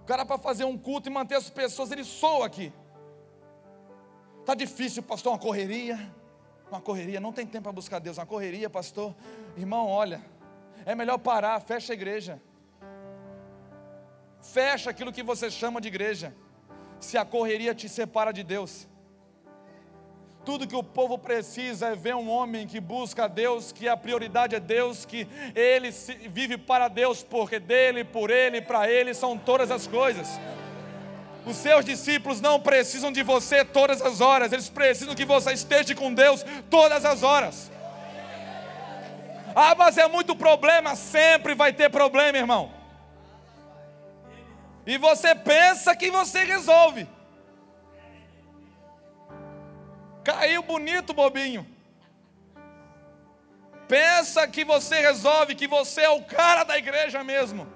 O cara, para fazer um culto e manter as pessoas, ele soa aqui. Está difícil, pastor, uma correria, não tem tempo para buscar Deus, uma correria, pastor. Irmão, olha, é melhor parar, fecha a igreja. Fecha aquilo que você chama de igreja, se a correria te separa de Deus. Tudo que o povo precisa é ver um homem que busca a Deus, que a prioridade é Deus, que ele vive para Deus, porque dele, por ele, para ele são todas as coisas. Os seus discípulos não precisam de você todas as horas, eles precisam que você esteja com Deus todas as horas. Ah, mas é muito problema, sempre vai ter problema, irmão. E você pensa que você resolve. Caiu bonito, bobinho. Pensa que você resolve, que você é o cara da igreja mesmo.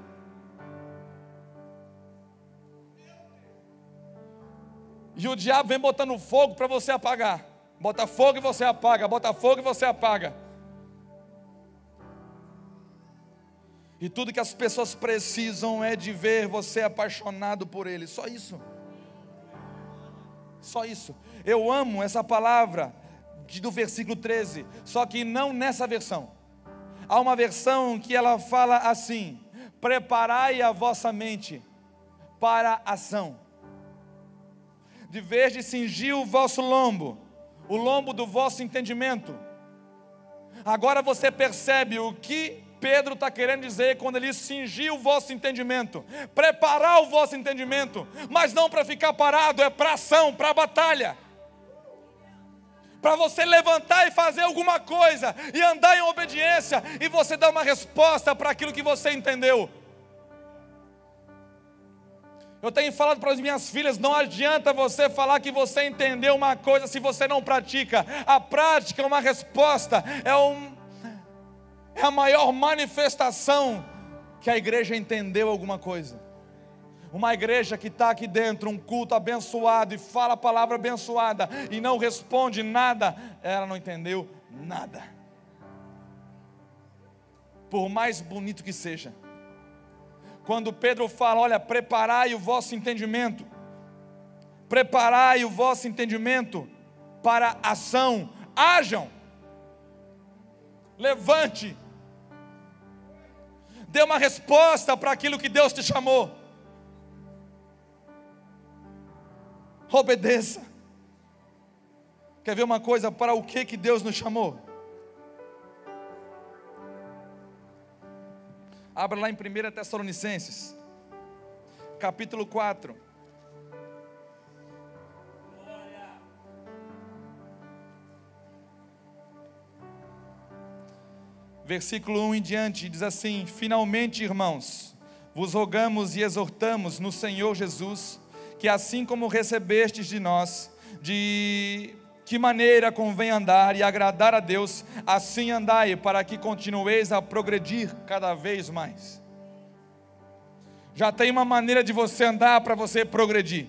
E o diabo vem botando fogo para você apagar. Bota fogo e você apaga, bota fogo e você apaga. E tudo que as pessoas precisam é de ver você apaixonado por ele, só isso. Só isso. Eu amo essa palavra do versículo 13, só que não nessa versão. Há uma versão que ela fala assim: preparai a vossa mente para a ação. De vez de cingir o vosso lombo, o lombo do vosso entendimento. Agora você percebe o que Pedro está querendo dizer quando ele cingir o vosso entendimento, preparar o vosso entendimento, mas não para ficar parado, é para ação, para a batalha, para você levantar e fazer alguma coisa, e andar em obediência, e você dar uma resposta para aquilo que você entendeu. Eu tenho falado para as minhas filhas: não adianta você falar que você entendeu uma coisa se você não pratica. A prática é uma resposta, é a maior manifestação que a igreja entendeu alguma coisa. Uma igreja que está aqui dentro, um culto abençoado, e fala a palavra abençoada, e não responde nada, ela não entendeu nada. Por mais bonito que seja. Quando Pedro fala: olha, preparai o vosso entendimento, preparai o vosso entendimento para ação, hajam, levante, dê uma resposta para aquilo que Deus te chamou. Obedeça. Quer ver uma coisa? Para o que Deus nos chamou? Abra lá em 1 Tessalonicenses, capítulo 4. Versículo 1 em diante, diz assim: finalmente, irmãos, vos rogamos e exortamos no Senhor Jesus, que assim como recebestes de nós, de que maneira convém andar e agradar a Deus, assim andai, para que continueis a progredir cada vez mais. Já tem uma maneira de você andar para você progredir,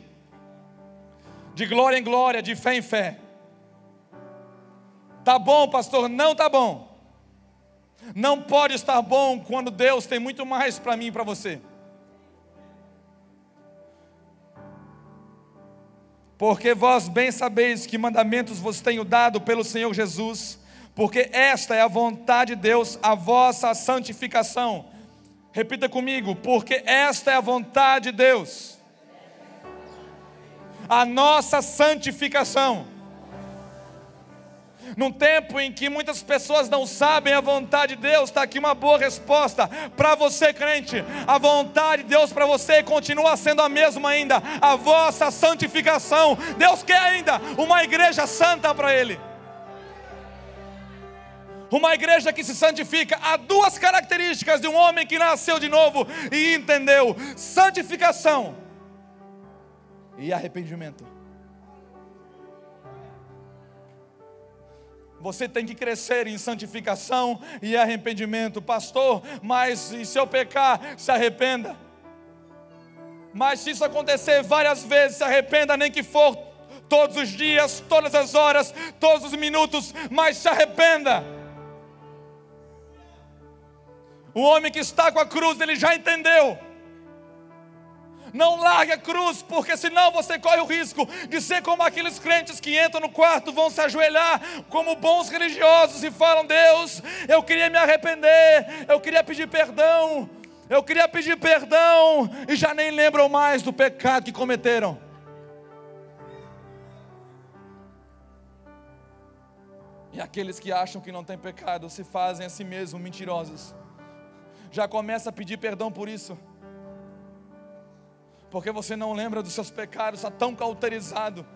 de glória em glória, de fé em fé. Tá bom, pastor? Não tá bom. Não pode estar bom quando Deus tem muito mais para mim e para você. Porque vós bem sabeis que mandamentos vos tenho dado pelo Senhor Jesus, porque esta é a vontade de Deus, a vossa santificação. Repita comigo: porque esta é a vontade de Deus, a nossa santificação. Num tempo em que muitas pessoas não sabem a vontade de Deus, está aqui uma boa resposta para você, crente. A vontade de Deus para você continua sendo a mesma ainda, a vossa santificação. Deus quer ainda uma igreja santa para Ele, uma igreja que se santifica. Há duas características de um homem que nasceu de novo e entendeu: santificação e arrependimento. Você tem que crescer em santificação e arrependimento. Pastor, mas e se eu pecar? Se arrependa. Mas se isso acontecer várias vezes, se arrependa, nem que for todos os dias, todas as horas, todos os minutos, mas se arrependa. O homem que está com a cruz, ele já entendeu. Não largue a cruz, porque senão você corre o risco de ser como aqueles crentes que entram no quarto, vão se ajoelhar como bons religiosos e falam: Deus, eu queria me arrepender, eu queria pedir perdão, e já nem lembram mais do pecado que cometeram. E aqueles que acham que não tem pecado se fazem a si mesmos mentirosos. Já começa a pedir perdão por isso, porque você não lembra dos seus pecados, está tão cauterizado.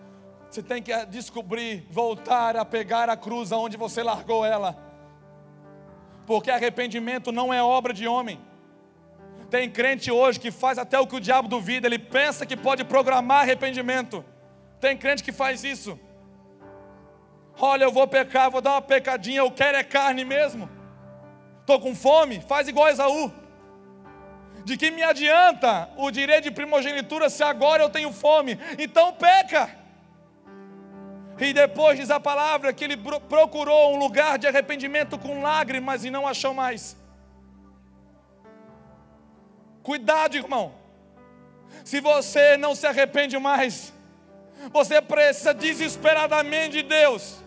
Você tem que descobrir, voltar a pegar a cruz aonde você largou ela, porque arrependimento não é obra de homem. Tem crente hoje que faz até o que o diabo duvida, ele pensa que pode programar arrependimento. Tem crente que faz isso. Olha, eu vou pecar, vou dar uma pecadinha, eu quero é carne mesmo, estou com fome. Faz igual Esaú. De que me adianta o direito de primogenitura se agora eu tenho fome? Então peca. E depois diz a palavra que ele procurou um lugar de arrependimento com lágrimas e não achou mais. Cuidado, irmão. Se você não se arrepende mais, você precisa desesperadamente de Deus.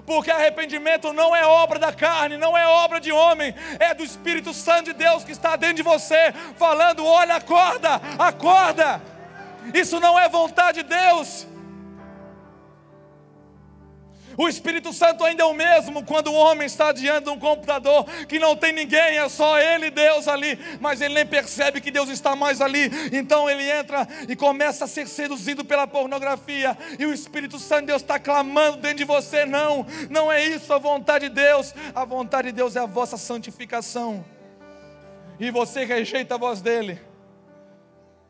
Porque arrependimento não é obra da carne, não é obra de homem, é do Espírito Santo de Deus que está dentro de você, falando: olha, acorda, acorda. Isso não é vontade de Deus. O Espírito Santo ainda é o mesmo quando o homem está diante de um computador que não tem ninguém, é só ele e Deus ali, mas ele nem percebe que Deus está mais ali. Então ele entra e começa a ser seduzido pela pornografia, e o Espírito Santo de Deus está clamando dentro de você: não, não é isso a vontade de Deus. A vontade de Deus é a vossa santificação, e você rejeita a voz dele,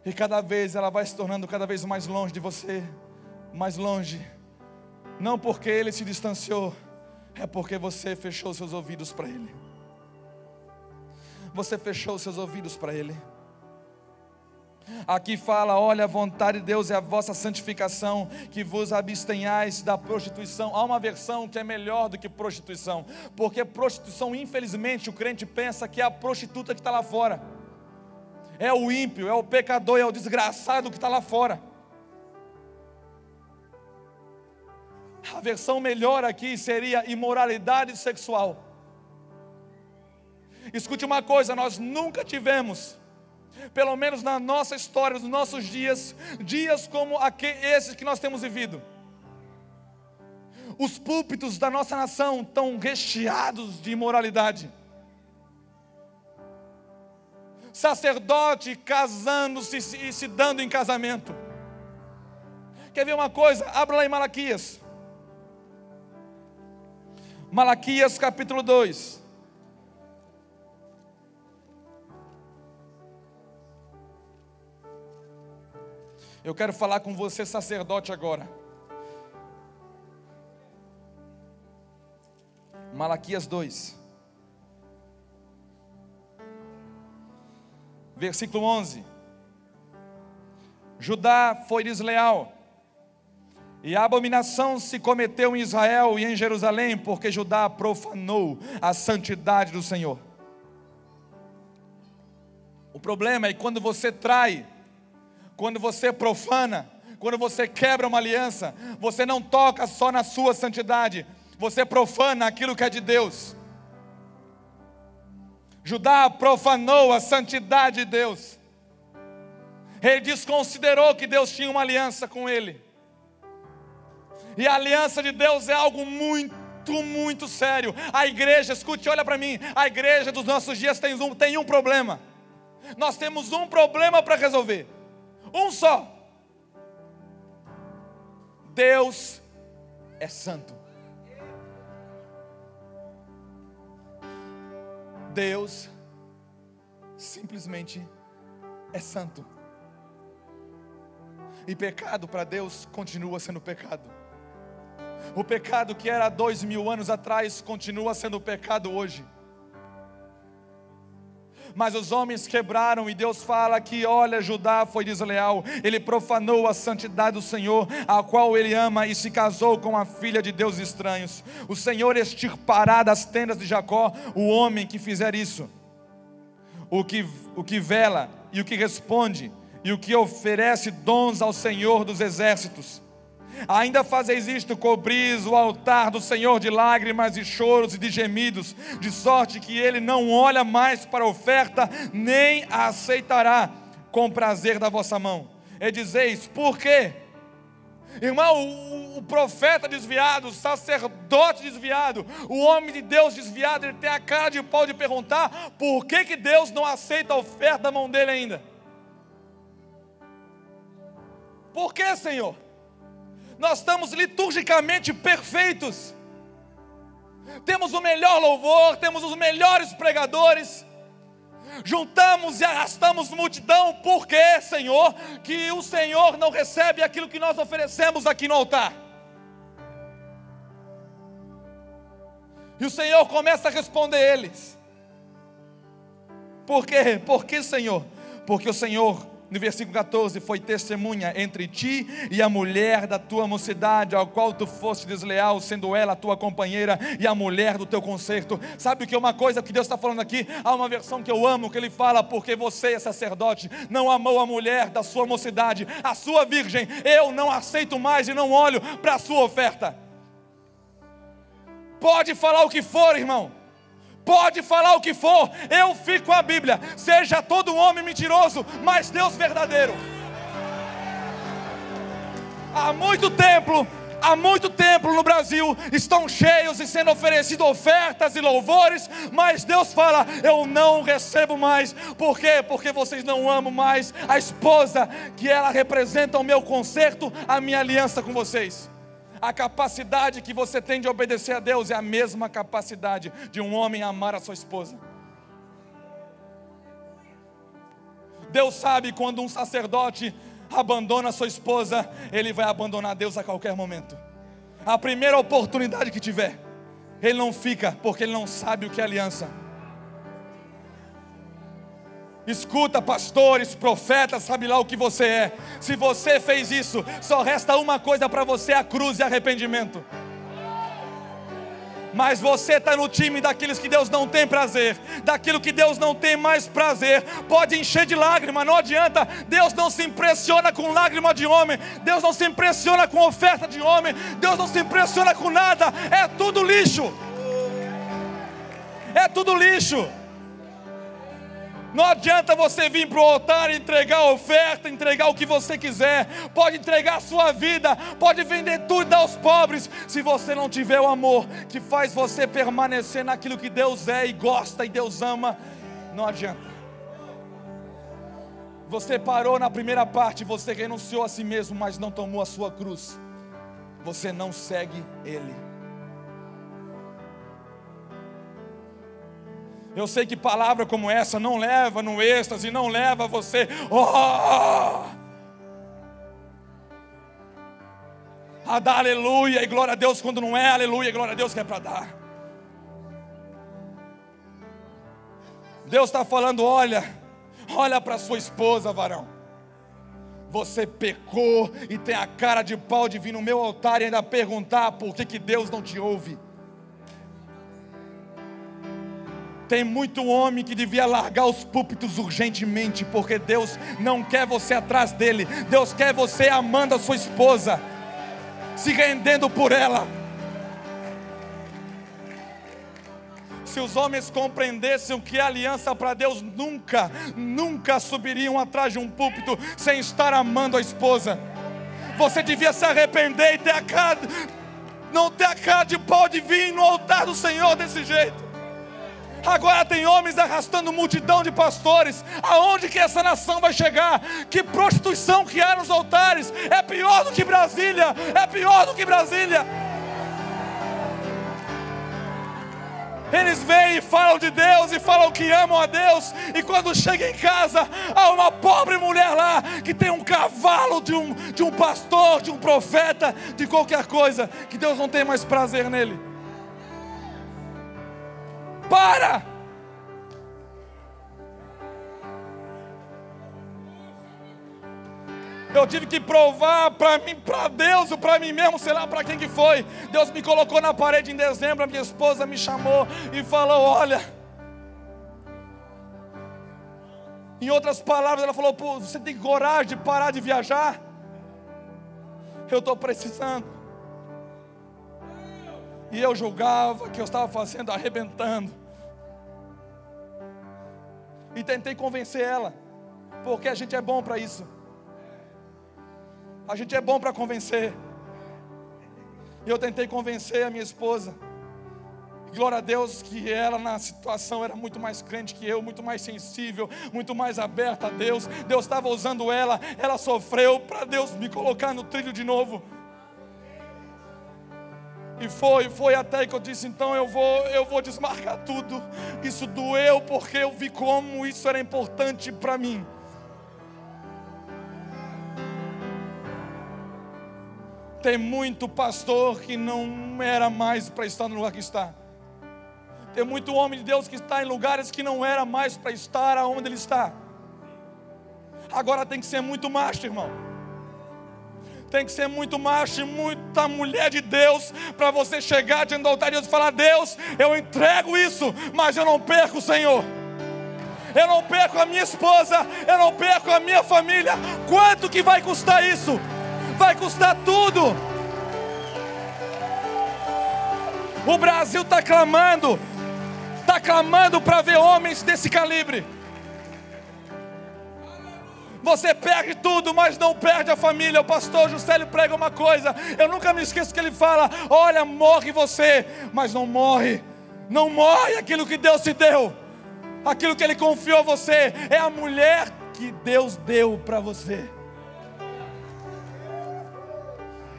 e cada vez ela vai se tornando cada vez mais longe de você, mais longe. Não porque ele se distanciou, é porque você fechou seus ouvidos para ele. Você fechou seus ouvidos para ele. Aqui fala: olha, a vontade de Deus é a vossa santificação, que vos abstenhais da prostituição. Há uma versão que é melhor do que prostituição, porque prostituição, infelizmente, o crente pensa que é a prostituta que está lá fora, é o ímpio, é o pecador, é o desgraçado que está lá fora. A versão melhor aqui seria imoralidade sexual. Escute uma coisa: nós nunca tivemos, pelo menos na nossa história, nos nossos dias como esses que nós temos vivido. Os púlpitos da nossa nação estão recheados de imoralidade. Sacerdote casando-se e se dando em casamento. Quer ver uma coisa? Abra lá em Malaquias. Malaquias capítulo 2. Eu quero falar com você, sacerdote, agora. Malaquias 2. Versículo 11. Judá foi desleal, e a abominação se cometeu em Israel e em Jerusalém, porque Judá profanou a santidade do Senhor. O problema é que quando você trai, quando você profana, quando você quebra uma aliança, você não toca só na sua santidade, você profana aquilo que é de Deus. Judá profanou a santidade de Deus. Ele desconsiderou que Deus tinha uma aliança com ele. E a aliança de Deus é algo muito sério. A igreja, escute, olha para mim. A igreja dos nossos dias tem um problema. Nós temos um problema para resolver. Um só. Deus é santo. Deus simplesmente é santo. E pecado para Deus continua sendo pecado. O pecado que era há 2000 anos atrás continua sendo pecado hoje. Mas os homens quebraram, e Deus fala que, olha, Judá foi desleal, ele profanou a santidade do Senhor, a qual ele ama, e se casou com a filha de deuses estranhos. O Senhor extirpará das tendas de Jacó o homem que fizer isso, o que vela e o que responde, e o que oferece dons ao Senhor dos exércitos. Ainda fazeis isto, cobris o altar do Senhor de lágrimas e choros e de gemidos, de sorte que Ele não olha mais para a oferta, nem a aceitará com prazer da vossa mão. E dizeis, por quê? Irmão, o profeta desviado, o sacerdote desviado, o homem de Deus desviado, ele tem a cara de pau de perguntar, por que Deus não aceita a oferta da mão dele ainda? Por que, Senhor? Nós estamos liturgicamente perfeitos, temos o melhor louvor, temos os melhores pregadores, juntamos e arrastamos multidão. Por que, Senhor, que o Senhor não recebe aquilo que nós oferecemos aqui no altar? E o Senhor começa a responder eles. Por quê? Por que, Senhor? Porque o Senhor, no versículo 14, foi testemunha entre ti e a mulher da tua mocidade, ao qual tu foste desleal, sendo ela a tua companheira e a mulher do teu concerto. Sabe o que é uma coisa que Deus está falando aqui? Há uma versão que eu amo, que ele fala, porque você, sacerdote, não amou a mulher da sua mocidade, a sua virgem, eu não aceito mais e não olho para a sua oferta. Pode falar o que for, irmão, pode falar o que for, eu fico com a Bíblia. Seja todo homem mentiroso, mas Deus verdadeiro. Há muito templo no Brasil estão cheios e sendo oferecidas ofertas e louvores, mas Deus fala, eu não recebo mais. Por quê? Porque vocês não amam mais a esposa, que ela representa o meu concerto, a minha aliança com vocês. A capacidade que você tem de obedecer a Deus é a mesma capacidade de um homem amar a sua esposa. Deus sabe quando um sacerdote abandona a sua esposa, ele vai abandonar Deus a qualquer momento. A primeira oportunidade que tiver, ele não fica, porque ele não sabe o que é aliança. Escuta, pastores, profetas, sabe lá o que você é. Se você fez isso, só resta uma coisa para você, a cruz e arrependimento. Mas você está no time daqueles que Deus não tem prazer, daquilo que Deus não tem mais prazer. Pode encher de lágrima, não adianta. Deus não se impressiona com lágrima de homem, Deus não se impressiona com oferta de homem, Deus não se impressiona com nada. É tudo lixo. É tudo lixo. Não adianta você vir para o altar e entregar a oferta, entregar o que você quiser. Pode entregar a sua vida, pode vender tudo e dar aos pobres. Se você não tiver o amor que faz você permanecer naquilo que Deus é e gosta e Deus ama, não adianta. Você parou na primeira parte, você renunciou a si mesmo, mas não tomou a sua cruz. Você não segue Ele. Eu sei que palavra como essa não leva no êxtase, não leva você a dar aleluia e glória a Deus quando não é aleluia e glória a Deus que é para dar. Deus está falando, olha para sua esposa, varão. Você pecou e tem a cara de pau de vir no meu altar e ainda perguntar por que Deus não te ouve. Tem muito homem que devia largar os púlpitos urgentemente, porque Deus não quer você atrás dele. Deus quer você amando a sua esposa, se rendendo por ela. Se os homens compreendessem o que é aliança para Deus, nunca subiriam atrás de um púlpito sem estar amando a esposa. Você devia se arrepender e não ter a cara de pau de vir no altar do Senhor desse jeito. Agora tem homens arrastando multidão de pastores. Aonde que essa nação vai chegar? Que prostituição que há nos altares. É pior do que Brasília. É pior do que Brasília. Eles vêm e falam de Deus e falam que amam a Deus, e quando chega em casa há uma pobre mulher lá que tem um cavalo de um pastor, de um profeta, de qualquer coisa, que Deus não tem mais prazer nele. Para! Eu tive que provar para mim, para Deus, ou para mim mesmo, sei lá para quem que foi. Deus me colocou na parede em dezembro, a minha esposa me chamou e falou, olha. Em outras palavras, ela falou, pô, você tem coragem de parar de viajar? Eu estou precisando. E eu julgava que eu estava fazendo, arrebentando. E tentei convencer ela, porque a gente é bom para isso. A gente é bom para convencer. E eu tentei convencer a minha esposa. Glória a Deus que ela na situação era muito mais crente que eu, muito mais sensível, muito mais aberta a Deus. Deus estava usando ela sofreu para Deus me colocar no trilho de novo. E foi até que eu disse, então eu vou desmarcar tudo. Isso doeu porque eu vi como isso era importante para mim. Tem muito pastor que não era mais para estar no lugar que está. Tem muito homem de Deus que está em lugares que não era mais para estar aonde ele está. Agora tem que ser muito macho, irmão. Tem que ser muito macho e muita mulher de Deus para você chegar diante do altar de Deus e falar, Deus, eu entrego isso, mas eu não perco o Senhor. Eu não perco a minha esposa, eu não perco a minha família. Quanto que vai custar isso? Vai custar tudo. O Brasil está clamando para ver homens desse calibre. Você perde tudo, mas não perde a família. O pastor Juscelio prega uma coisa, eu nunca me esqueço que ele fala, olha, morre você, mas não morre aquilo que Deus te deu, aquilo que Ele confiou a você, é a mulher que Deus deu para você.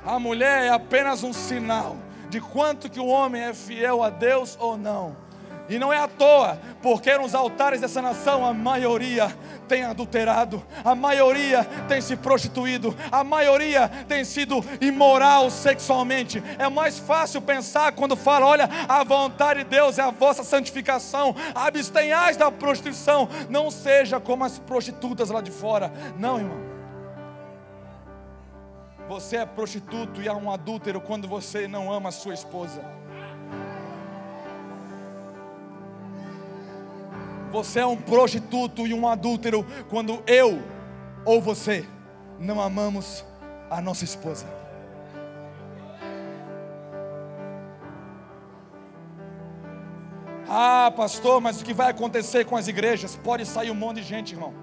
A mulher é apenas um sinal de quanto que o homem é fiel a Deus ou não. E não é à toa, porque nos altares dessa nação a maioria tem adulterado, a maioria tem se prostituído, a maioria tem sido imoral sexualmente. É mais fácil pensar quando fala, olha, a vontade de Deus é a vossa santificação, abstenhais da prostituição, não seja como as prostitutas lá de fora. Não, irmão. Você é prostituto e é um adúltero quando você não ama a sua esposa. Você é um prostituto e um adúltero quando eu ou você não amamos a nossa esposa. Ah, pastor, mas o que vai acontecer com as igrejas? Pode sair um monte de gente, irmão.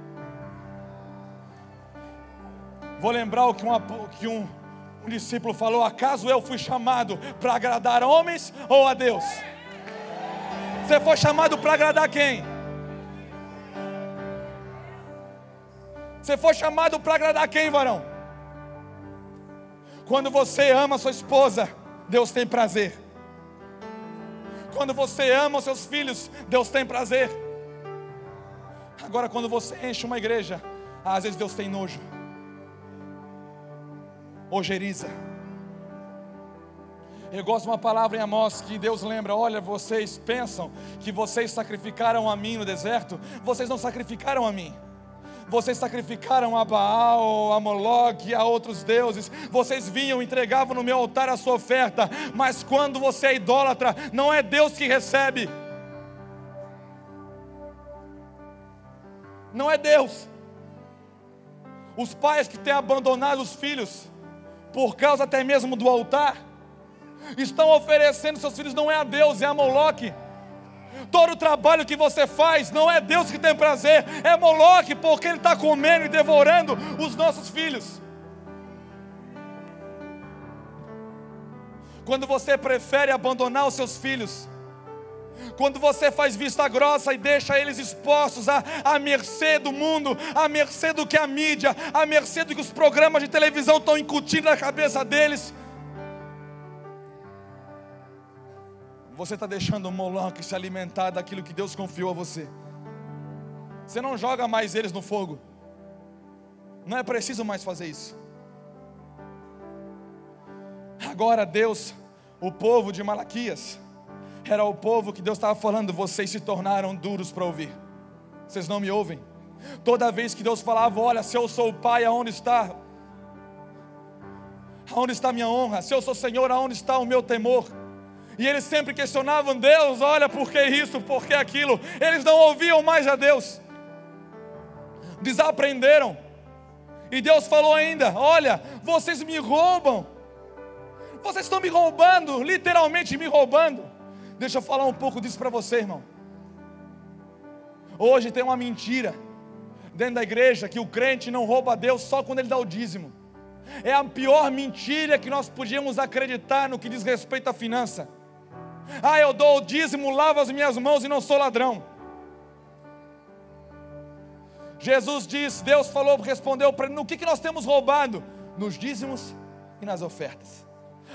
Vou lembrar o que um discípulo falou: acaso eu fui chamado para agradar homens ou a Deus? Você foi chamado para agradar quem? Você foi chamado para agradar quem, varão? Quando você ama sua esposa, Deus tem prazer. Quando você ama os seus filhos, Deus tem prazer. Agora, quando você enche uma igreja, às vezes Deus tem nojo, ojeriza. Eu gosto de uma palavra em Amós que Deus lembra: olha, vocês pensam que vocês sacrificaram a mim no deserto? Vocês não sacrificaram a mim. Vocês sacrificaram a Baal, a Moloque, a outros deuses. Vocês vinham e entregavam no meu altar a sua oferta. Mas quando você é idólatra, não é Deus que recebe. Não é Deus. Os pais que têm abandonado os filhos, por causa até mesmo do altar, estão oferecendo seus filhos, não é a Deus, é a Moloque. Todo o trabalho que você faz, não é Deus que tem prazer, é Moloque, porque Ele está comendo e devorando os nossos filhos. Quando você prefere abandonar os seus filhos, quando você faz vista grossa e deixa eles expostos à mercê do mundo, à mercê do que a mídia, à mercê do que os programas de televisão estão incutindo na cabeça deles, você está deixando o Moloque se alimentar daquilo que Deus confiou a você. Você não joga mais eles no fogo. Não é preciso mais fazer isso. Agora Deus, o povo de Malaquias, era o povo que Deus estava falando: vocês se tornaram duros para ouvir. Vocês não me ouvem. Toda vez que Deus falava: olha, se eu sou o pai, aonde está? Aonde está minha honra? Se eu sou Senhor, aonde está o meu temor? E eles sempre questionavam Deus: olha, por que isso, por que aquilo? Eles não ouviam mais a Deus. Desaprenderam. E Deus falou ainda: olha, vocês me roubam. Vocês estão me roubando, literalmente me roubando. Deixa eu falar um pouco disso para você, irmão. Hoje tem uma mentira dentro da igreja, que o crente não rouba a Deus só quando ele dá o dízimo. É a pior mentira que nós podíamos acreditar no que diz respeito à finança. Ah, eu dou o dízimo, lavo as minhas mãos e não sou ladrão. Jesus disse, Deus falou, respondeu para ele: no que nós temos roubado? Nos dízimos e nas ofertas.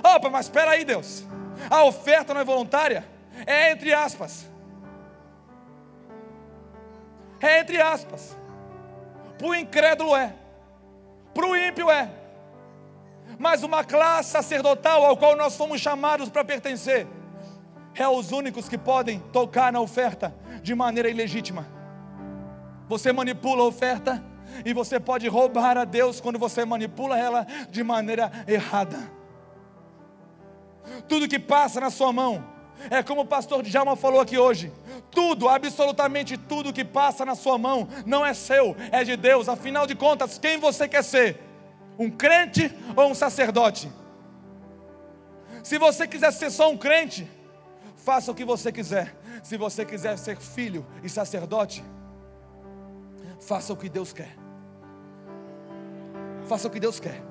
Opa, mas espera aí, Deus, a oferta não é voluntária? É entre aspas. É entre aspas. Para o incrédulo é, para o ímpio é. Mas uma classe sacerdotal ao qual nós fomos chamados para pertencer, é os únicos que podem tocar na oferta de maneira ilegítima. Você manipula a oferta e você pode roubar a Deus quando você manipula ela de maneira errada. Tudo que passa na sua mão, é como o pastor Djalma falou aqui hoje: tudo, absolutamente tudo que passa na sua mão não é seu, é de Deus. Afinal de contas, quem você quer ser? Um crente ou um sacerdote? Se você quiser ser só um crente, faça o que você quiser. Se você quiser ser filho e sacerdote, faça o que Deus quer. Faça o que Deus quer.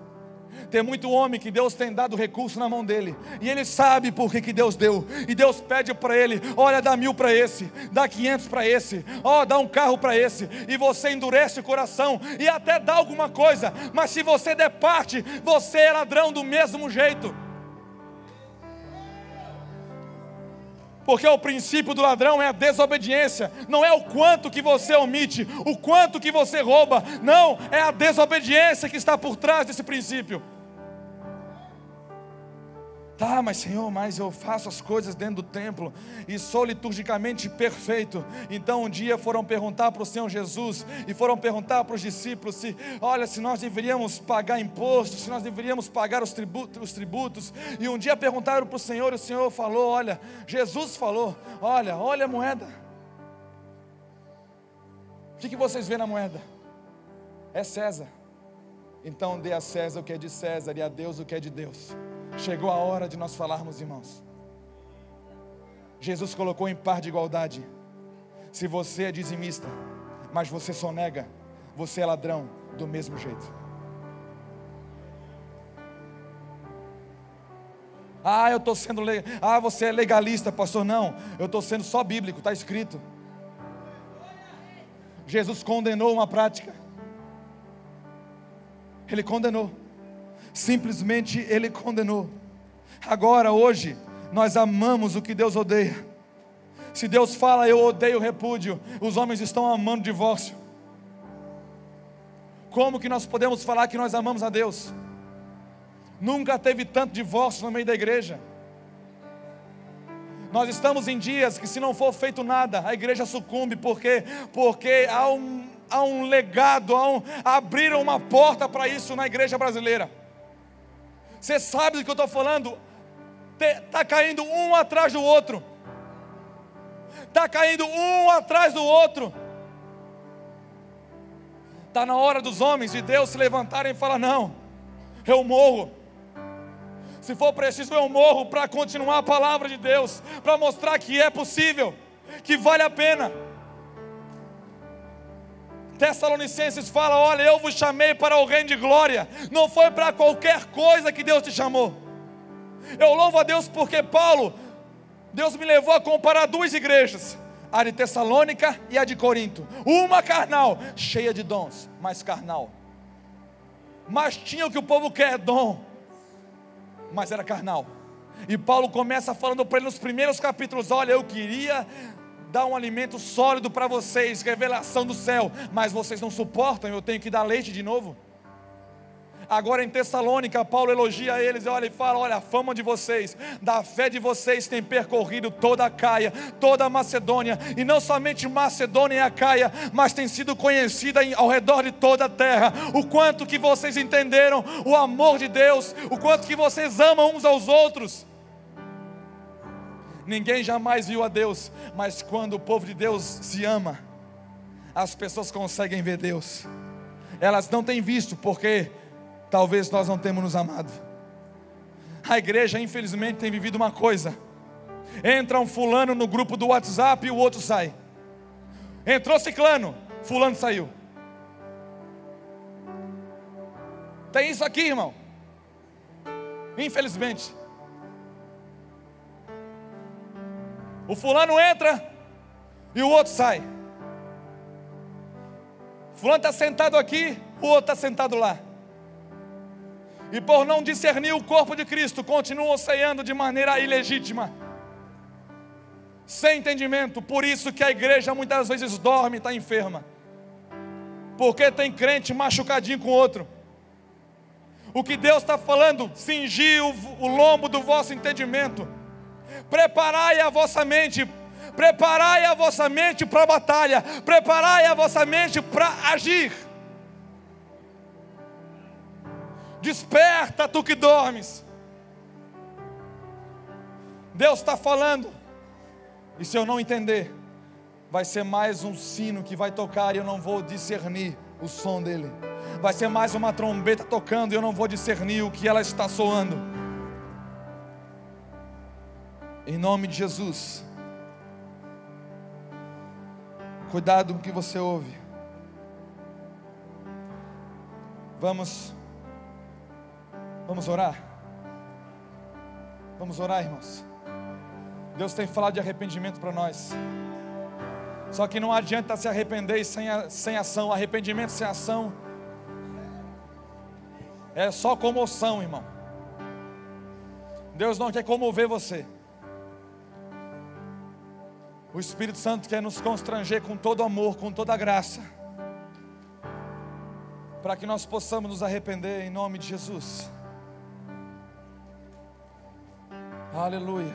Tem muito homem que Deus tem dado recurso na mão dele, e ele sabe por que Deus deu. E Deus pede para ele: olha, dá 1000 para esse, dá 500 para esse, dá um carro para esse. E você endurece o coração e até dá alguma coisa, mas se você der parte, você é ladrão do mesmo jeito. Porque o princípio do ladrão é a desobediência. Não é o quanto que você omite, o quanto que você rouba. Não, é a desobediência que está por trás desse princípio. Tá, mas Senhor, mas eu faço as coisas dentro do templo e sou liturgicamente perfeito. Então um dia foram perguntar para o Senhor Jesus, e foram perguntar para os discípulos se nós deveríamos pagar impostos, se nós deveríamos pagar os tributos. E um dia perguntaram para o Senhor, e o Senhor falou: Jesus falou, olha a moeda. O que vocês vêem na moeda? É César. Então dê a César o que é de César e a Deus o que é de Deus. Chegou a hora de nós falarmos, irmãos. Jesus colocou em par de igualdade. Se você é dizimista, mas você sonega, você é ladrão do mesmo jeito. Eu estou sendo você é legalista, pastor. Não, eu estou sendo só bíblico, está escrito. Jesus condenou uma prática. Ele condenou. Simplesmente Ele condenou. Agora, hoje, nós amamos o que Deus odeia. Se Deus fala, eu odeio repúdio, os homens estão amando divórcio. Como que nós podemos falar que nós amamos a Deus? Nunca teve tanto divórcio no meio da igreja. Nós estamos em dias que, se não for feito nada, a igreja sucumbe. Porque há um legado, abriram uma porta para isso na igreja brasileira. Você sabe do que eu estou falando? Está caindo um atrás do outro. Está caindo um atrás do outro. Está na hora dos homens de Deus se levantarem e falar: não, eu morro. Se for preciso, eu morro para continuar a palavra de Deus, para mostrar que é possível, que vale a pena. Tessalonicenses fala: olha, eu vos chamei para o reino de glória. Não foi para qualquer coisa que Deus te chamou. Eu louvo a Deus porque Deus me levou a comparar duas igrejas, a de Tessalônica e a de Corinto. Uma carnal, cheia de dons, mas carnal. Mas tinha o que o povo quer, dom, mas era carnal. E Paulo começa falando para ele nos primeiros capítulos: olha, eu queria dar um alimento sólido para vocês, revelação do céu, mas vocês não suportam, eu tenho que dar leite de novo. Agora em Tessalônica, Paulo elogia eles, olha, e fala: olha, a fama de vocês, da fé de vocês tem percorrido toda a Caia, toda a Macedônia, e não somente Macedônia e a Caia, mas tem sido conhecida ao redor de toda a terra, o quanto que vocês entenderam o amor de Deus, o quanto que vocês amam uns aos outros. Ninguém jamais viu a Deus, mas quando o povo de Deus se ama, as pessoas conseguem ver Deus. Elas não têm visto porque talvez nós não temos nos amado. A igreja infelizmente tem vivido uma coisa: entra um fulano no grupo do WhatsApp e o outro sai. Entrou ciclano, fulano saiu. Tem isso aqui, irmão. Infelizmente. O fulano entra e o outro sai. Fulano está sentado aqui, o outro está sentado lá. E por não discernir o corpo de Cristo, continuam ceando de maneira ilegítima, sem entendimento. Por isso que a igreja muitas vezes dorme e está enferma, porque tem crente machucadinho com outro. O que Deus está falando: cingir o lombo do vosso entendimento, preparai a vossa mente para a batalha, preparai a vossa mente para agir. Desperta, tu que dormes. Deus está falando, e se eu não entender, vai ser mais um sino que vai tocar e eu não vou discernir o som dele. Vai ser mais uma trombeta tocando e eu não vou discernir o que ela está soando. Em nome de Jesus, cuidado com o que você ouve. Vamos orar? Vamos orar, irmãos. Deus tem falado de arrependimento para nós. Só que não adianta se arrepender sem ação. Arrependimento sem ação é só comoção, irmão. Deus não quer comover você. O Espírito Santo quer nos constranger com todo amor, com toda graça, para que nós possamos nos arrepender em nome de Jesus. Aleluia.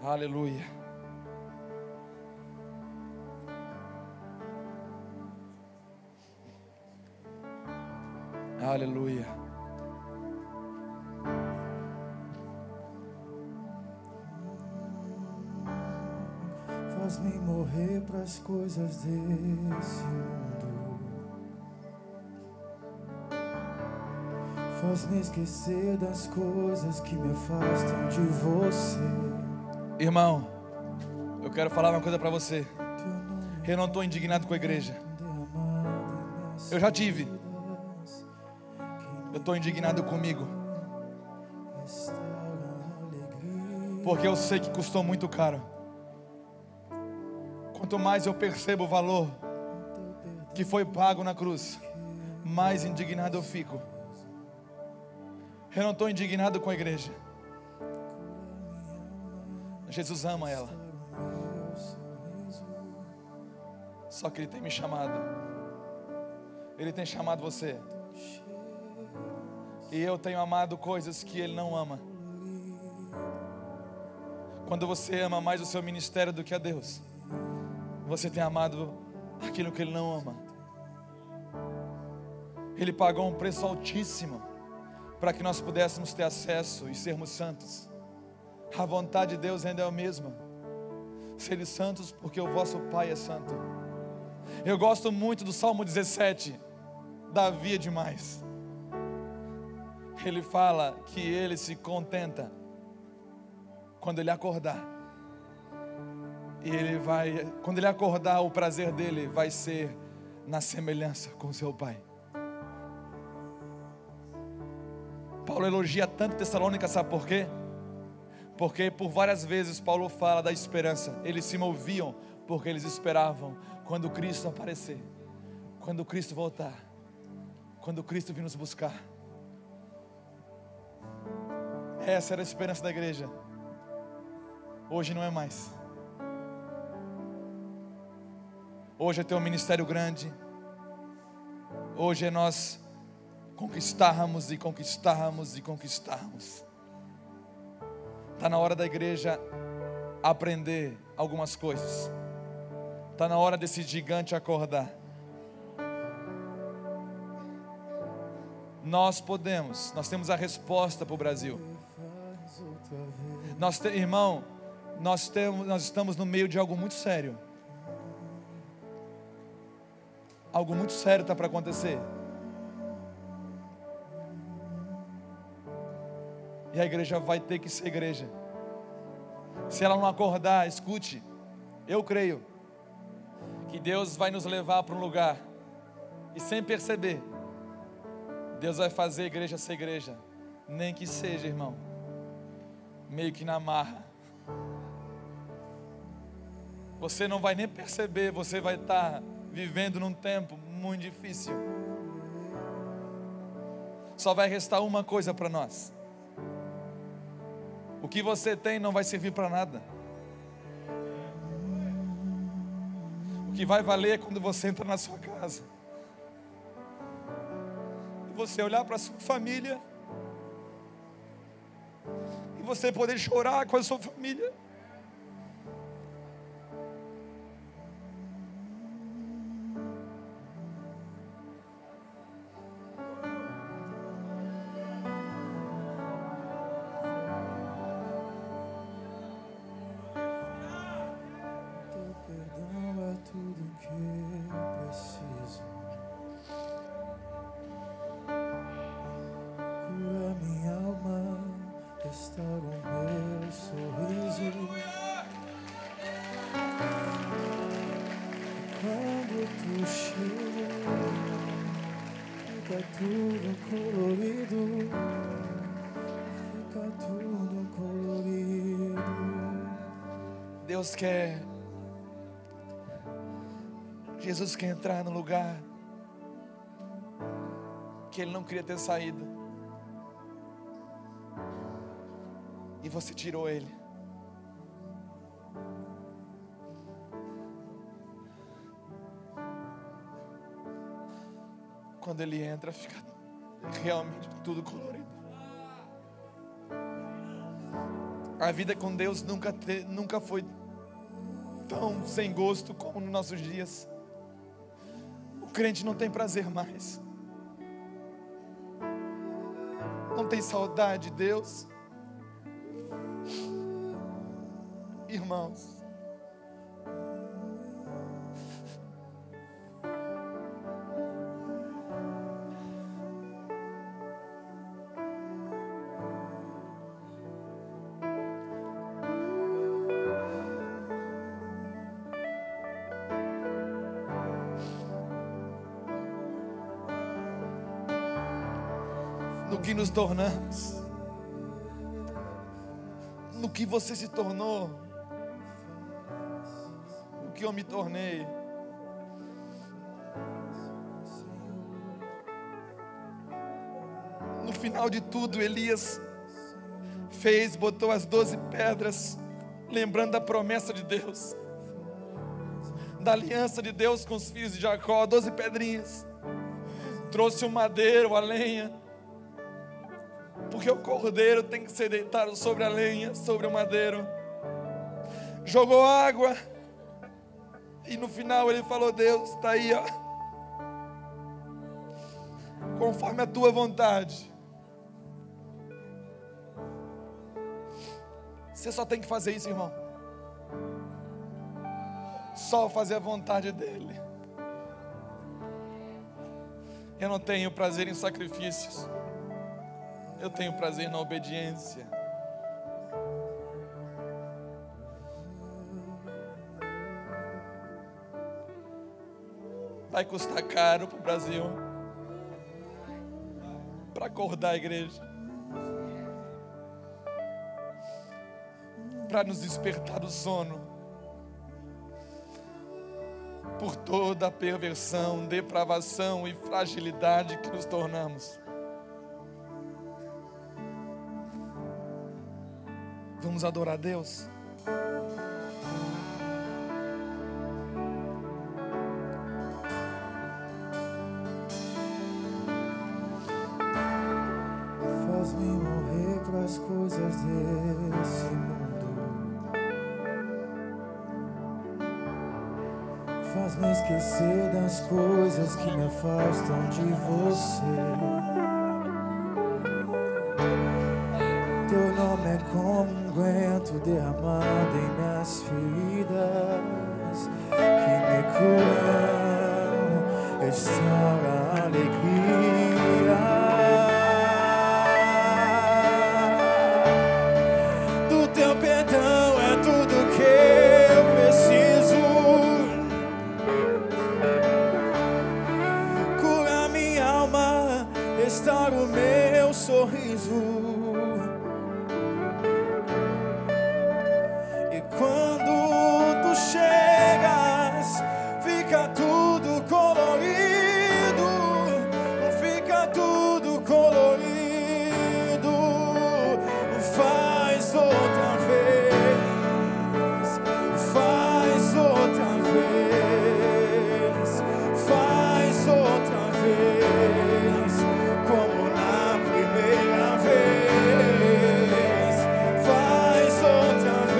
Aleluia. Aleluia. Faz-me morrer pras coisas desse mundo. Faz-me esquecer das coisas que me afastam de você. Irmão, eu quero falar uma coisa para você. Eu não estou indignado com a igreja. Eu já tive. Eu estou indignado comigo. Porque eu sei que custou muito caro. Quanto mais eu percebo o valor que foi pago na cruz, mais indignado eu fico. Eu não estou indignado com a igreja. Jesus ama ela. Só que Ele tem me chamado. Ele tem chamado você. E eu tenho amado coisas que Ele não ama. Quando você ama mais o seu ministério do que a Deus, você tem amado aquilo que Ele não ama. Ele pagou um preço altíssimo para que nós pudéssemos ter acesso e sermos santos. A vontade de Deus ainda é a mesma: sede santos, porque o vosso Pai é santo. Eu gosto muito do Salmo 17. Davi é demais. Ele fala que ele se contenta quando ele acordar. E ele vai, quando ele acordar, o prazer dele vai ser na semelhança com seu Pai. Paulo elogia tanto Tessalônica, sabe por quê? Porque por várias vezes Paulo fala da esperança. Eles se moviam porque eles esperavam quando Cristo aparecer, quando Cristo voltar, quando Cristo vir nos buscar. Essa era a esperança da igreja. Hoje não é mais. Hoje é ter um ministério grande. Hoje é nós conquistarmos e conquistarmos e conquistarmos. Está na hora da igreja aprender algumas coisas. Está na hora desse gigante acordar. Nós podemos, nós temos a resposta para o Brasil. Irmão, nós estamos no meio de algo muito sério. Algo muito sério está para acontecer. E a igreja vai ter que ser igreja. Se ela não acordar, escute, eu creio que Deus vai nos levar para um lugar, e sem perceber, Deus vai fazer a igreja ser igreja. Nem que seja, irmão, meio que na marra. Você não vai nem perceber, você vai estar vivendo num tempo muito difícil. Só vai restar uma coisa para nós. O que você tem não vai servir para nada. O que vai valer é quando você entra na sua casa e você olhar para a sua família e você poder chorar com a sua família. Jesus quer entrar no lugar que Ele não queria ter saído, e você tirou Ele. Quando Ele entra, fica realmente tudo colorido. A vida com Deus nunca foi tão sem gosto como nos nossos dias. O crente não tem prazer mais, não tem saudade de Deus. Irmãos, no que nos tornamos, no que você se tornou, no que eu me tornei. No final de tudo, Elias botou as 12 pedras, lembrando da promessa de Deus, da aliança de Deus com os filhos de Jacó, 12 pedrinhas. Trouxe o madeiro, a lenha, porque o cordeiro tem que ser deitado sobre a lenha, sobre o madeiro. Jogou água, e no final ele falou: Deus, está aí, ó, conforme a tua vontade. Você só tem que fazer isso, irmão. Só fazer a vontade dele. Eu não tenho prazer em sacrifícios, eu tenho prazer na obediência. Vai custar caro para o Brasil, para acordar a igreja, para nos despertar do sono, por toda a perversão, depravação e fragilidade que nos tornamos. Vamos adorar a Deus? Faz-me morrer para as coisas desse mundo. Faz-me esquecer das coisas que me afastam de você. Teu nome é como unguento derramado em minhas feridas, que me curam, restaura a alegria. Do teu perdão é tudo que eu preciso. Cura minha alma, restaura o meu sorriso. Quando tu chegas, fica tudo colorido, fica tudo colorido. Faz outra vez, faz outra vez, faz outra vez, como na primeira vez. Faz outra vez.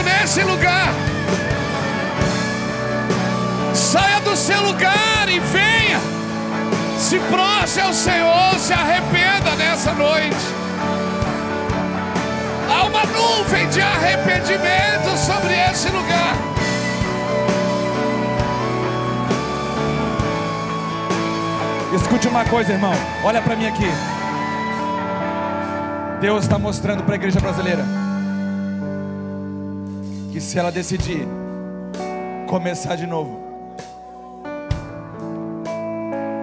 Nesse lugar, saia do seu lugar e venha, se prostre ao Senhor, se arrependa nessa noite. Há uma nuvem de arrependimento sobre esse lugar. Escute uma coisa, irmão, olha para mim aqui. Deus está mostrando para a igreja brasileira que se ela decidir começar de novo,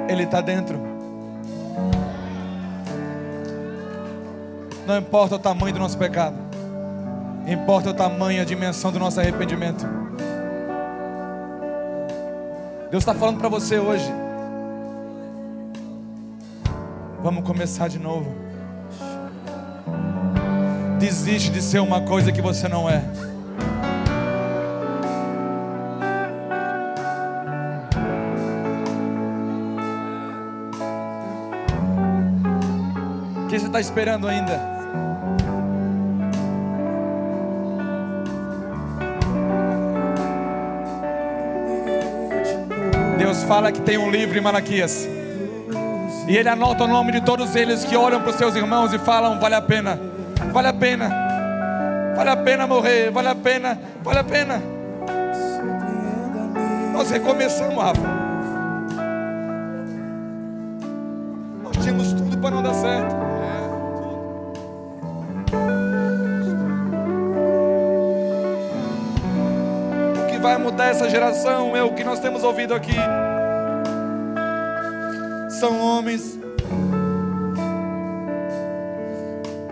Ele está dentro. Não importa o tamanho do nosso pecado, importa o tamanho e a dimensão do nosso arrependimento. Deus está falando para você hoje: vamos começar de novo. Desiste de ser uma coisa que você não é. O que você está esperando ainda? Deus fala que tem um livro em Malaquias, e Ele anota o nome de todos eles que olham para os seus irmãos e falam: vale a pena, vale a pena, vale a pena morrer, vale a pena, vale a pena. Nós recomeçamos, Rafa. Nós tínhamos tudo para não dar certo. O que vai mudar essa geração é o que nós temos ouvido aqui. São homens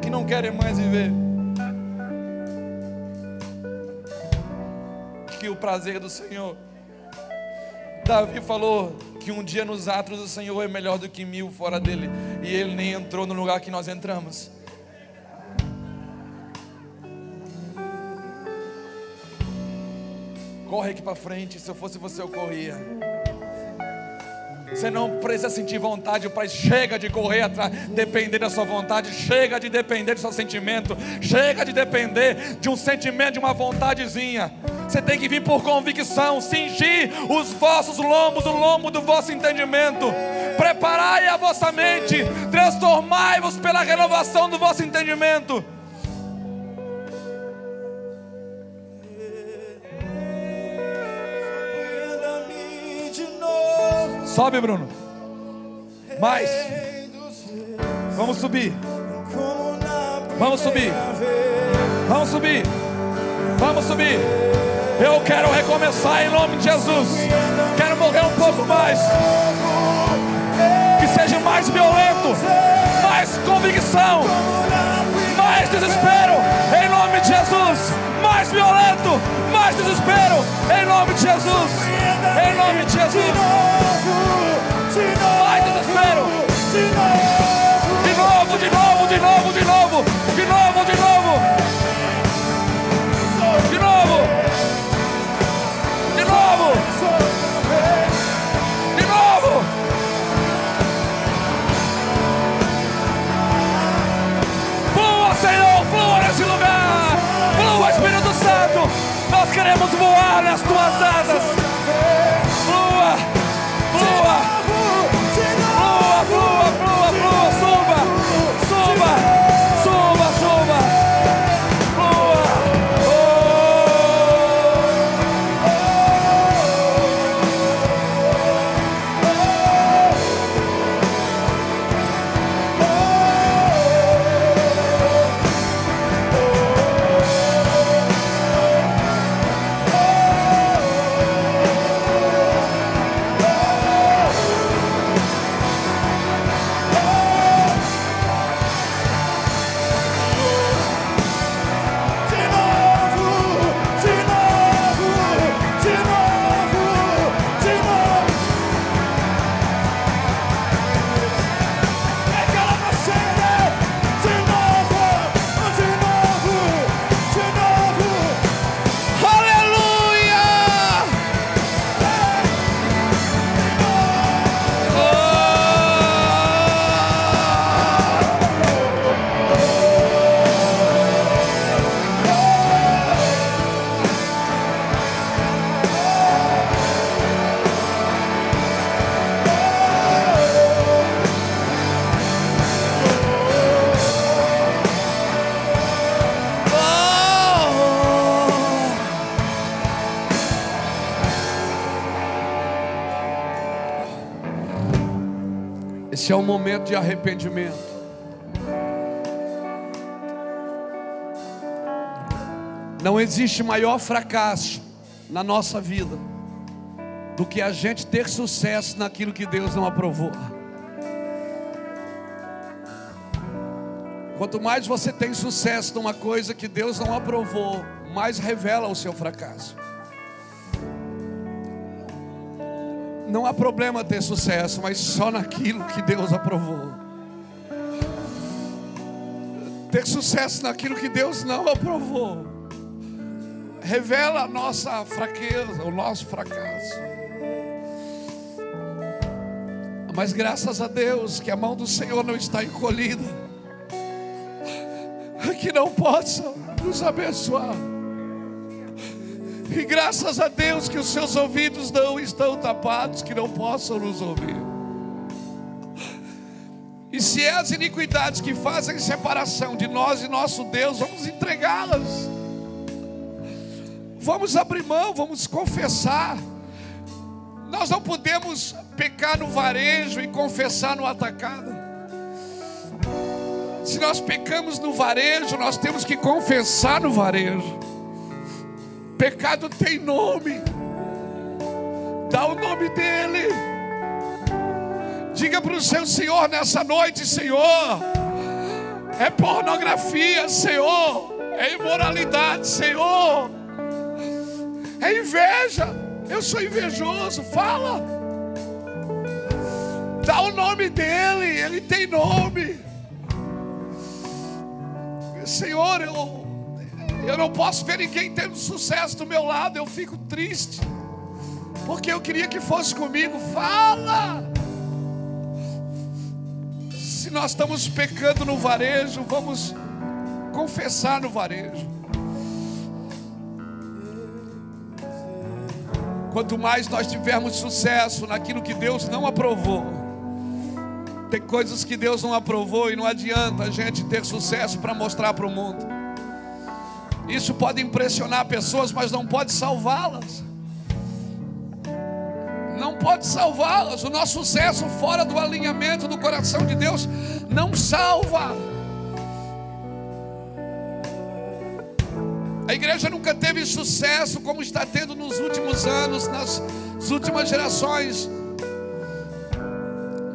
que não querem mais viver, que o prazer do Senhor. Davi falou que um dia nos átrios do Senhor é melhor do que 1000 fora dele, e ele nem entrou no lugar que nós entramos. Corre aqui para frente. Se eu fosse você, eu corria. Você não precisa sentir vontade, Pai. Chega de correr atrás, depender da sua vontade. Chega de depender do seu sentimento. Chega de depender de um sentimento, de uma vontadezinha. Você tem que vir por convicção. Cingir os vossos lombos, o lombo do vosso entendimento. Preparai a vossa mente. Transformai-vos pela renovação do vosso entendimento. Sobe, Bruno. Mais. Vamos subir. Vamos subir. Vamos subir. Vamos subir. Eu quero recomeçar em nome de Jesus. Quero morrer um pouco mais. Que seja mais violento, mais convicção, mais desespero em nome de Jesus. Mais violento, mais desespero em nome de Jesus. Em nome de Jesus. Mais desespero. De novo, de novo, de novo, de novo. De novo, de novo. De novo. De novo. De novo. Flua, Senhor, flua nesse lugar. Flua, Espírito Santo. Nós queremos voar nas tuas asas. Flua, flua. Flua, flua, flua, flua. Suba, suba, suba, suba. Flua. Esse é um momento de arrependimento. Não existe maior fracasso na nossa vida do que a gente ter sucesso naquilo que Deus não aprovou. Quanto mais você tem sucesso numa coisa que Deus não aprovou, mais revela o seu fracasso. Não há problema ter sucesso, mas só naquilo que Deus aprovou. Ter sucesso naquilo que Deus não aprovou revela a nossa fraqueza, o nosso fracasso. Mas graças a Deus que a mão do Senhor não está encolhida, que não possa nos abençoar. E graças a Deus que os seus ouvidos não estão tapados, que não possam nos ouvir. E se é as iniquidades que fazem separação de nós e nosso Deus, vamos entregá-las. Vamos abrir mão, vamos confessar. Nós não podemos pecar no varejo e confessar no atacado. Se nós pecamos no varejo, nós temos que confessar no varejo. Pecado tem nome. Dá o nome dele. Diga para o seu Senhor nessa noite: Senhor, é pornografia, Senhor, é imoralidade, Senhor, é inveja, eu sou invejoso. Fala. Dá o nome dele, ele tem nome. Senhor, eu não posso ver ninguém tendo sucesso do meu lado, eu fico triste, porque eu queria que fosse comigo. Fala. Se nós estamos pecando no varejo, vamos confessar no varejo. Quanto mais nós tivermos sucesso naquilo que Deus não aprovou, tem coisas que Deus não aprovou e não adianta a gente ter sucesso para mostrar para o mundo. Isso pode impressionar pessoas, mas não pode salvá-las. Não pode salvá-las. O nosso sucesso fora do alinhamento do coração de Deus não salva. A igreja nunca teve sucesso como está tendo nos últimos anos, nas últimas gerações.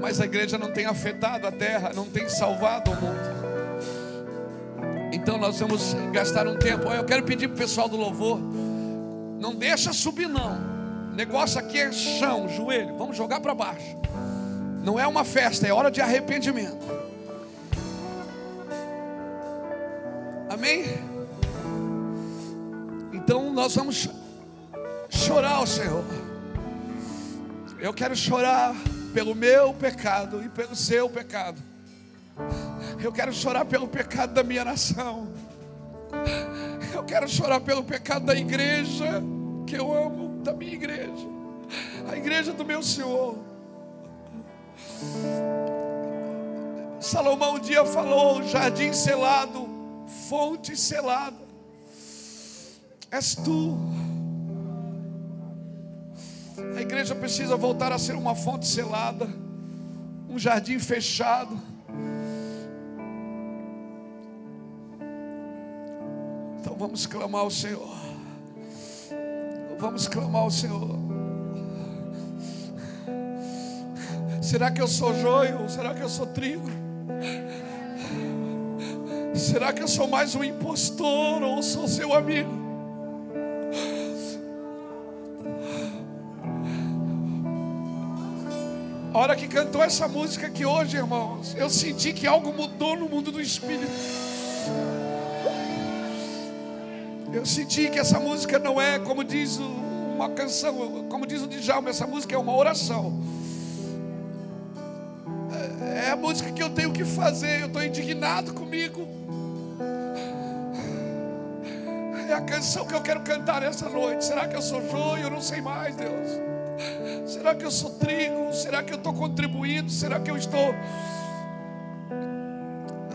Mas a igreja não tem afetado a terra, não tem salvado o mundo. Então nós vamos gastar um tempo. Eu quero pedir para o pessoal do louvor, não deixa subir não. O negócio aqui é chão, joelho. Vamos jogar para baixo. Não é uma festa, é hora de arrependimento. Amém? Então nós vamos chorar ao Senhor. Eu quero chorar pelo meu pecado e pelo seu pecado. Eu quero chorar pelo pecado da minha nação. Eu quero chorar pelo pecado da igreja que eu amo, da minha igreja, a igreja do meu Senhor. Salomão um dia falou: jardim selado, fonte selada, és tu. A igreja precisa voltar a ser uma fonte selada, um jardim fechado. Então vamos clamar ao Senhor. Vamos clamar ao Senhor. Será que eu sou joio? Será que eu sou trigo? Será que eu sou mais um impostor ou sou seu amigo? A hora que cantou essa música aqui hoje, irmãos, eu senti que algo mudou no mundo do Espírito. Eu senti que essa música não é, como diz uma canção, como diz o Djalma, essa música é uma oração. É a música que eu tenho que fazer, eu estou indignado comigo. É a canção que eu quero cantar essa noite. Será que eu sou joio? Eu não sei mais, Deus. Será que eu sou trigo? Será que eu estou contribuindo? Será que eu estou...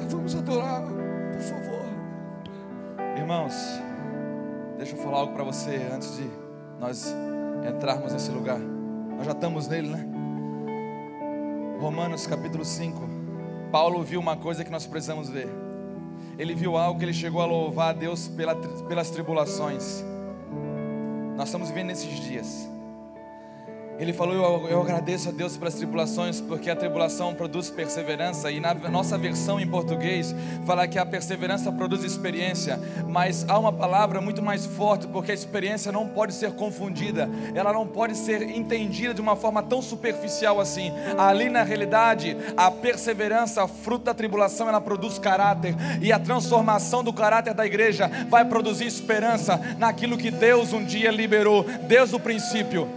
Vamos adorar, por favor. Irmãos, deixa eu falar algo para você antes de nós entrarmos nesse lugar. Nós já estamos nele, né? Romanos capítulo 5. Paulo viu uma coisa que nós precisamos ver. ele viu algo que ele chegou a louvar a Deus pelas tribulações. Nós estamos vivendo nesses dias. Ele falou: eu agradeço a Deus pelas tribulações, porque a tribulação produz perseverança. E na nossa versão em português fala que a perseverança produz experiência. Mas há uma palavra muito mais forte, porque a experiência não pode ser confundida, ela não pode ser entendida de uma forma tão superficial assim. Ali na realidade, a perseverança, fruto da tribulação, ela produz caráter. E a transformação do caráter da igreja vai produzir esperança naquilo que Deus um dia liberou desde o princípio.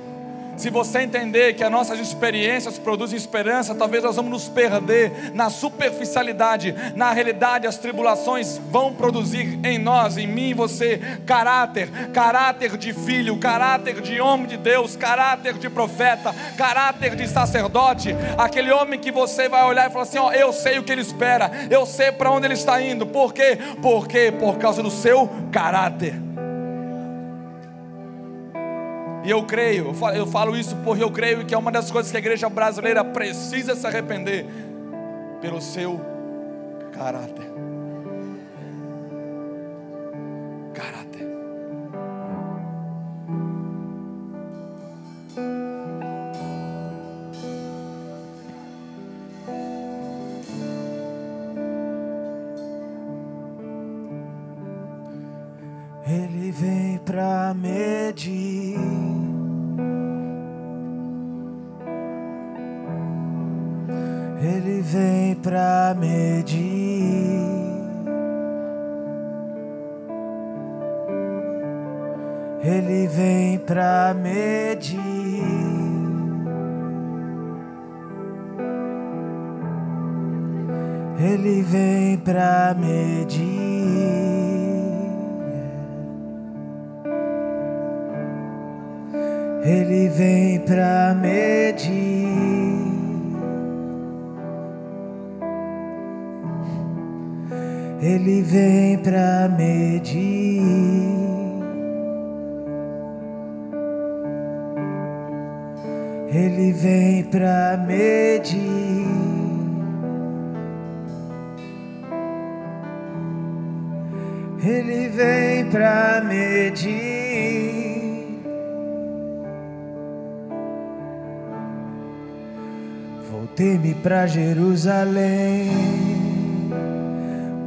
Se você entender que as nossas experiências produzem esperança, talvez nós vamos nos perder na superficialidade. Na realidade, as tribulações vão produzir em nós, em mim e você, caráter de filho, caráter de homem de Deus, caráter de profeta, caráter de sacerdote. Aquele homem que você vai olhar e falar assim: ó, eu sei o que ele espera, eu sei para onde ele está indo. Por quê? Por causa do seu caráter. E eu creio, eu falo isso porque eu creio que é uma das coisas que a igreja brasileira precisa se arrepender, pelo seu caráter. Caráter. Ele vem pra medir, Ele vem pra medir, Ele vem pra medir, Ele vem pra medir. Ele vem pra medir, Ele vem pra medir, Ele vem pra medir, Ele vem pra medir. Voltei-me pra Jerusalém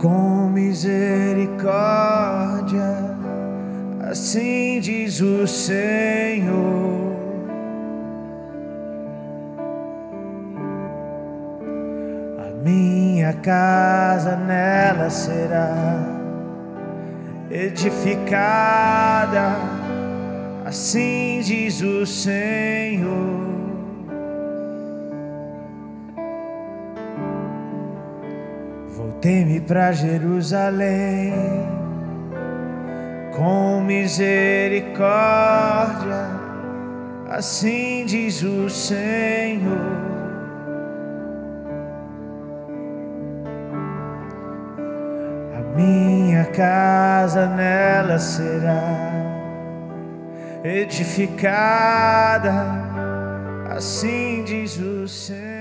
com misericórdia, assim diz o Senhor. A minha casa nela será edificada, assim diz o Senhor. Voltei-me pra Jerusalém com misericórdia, assim diz o Senhor. A minha casa nela será edificada, assim diz o Senhor.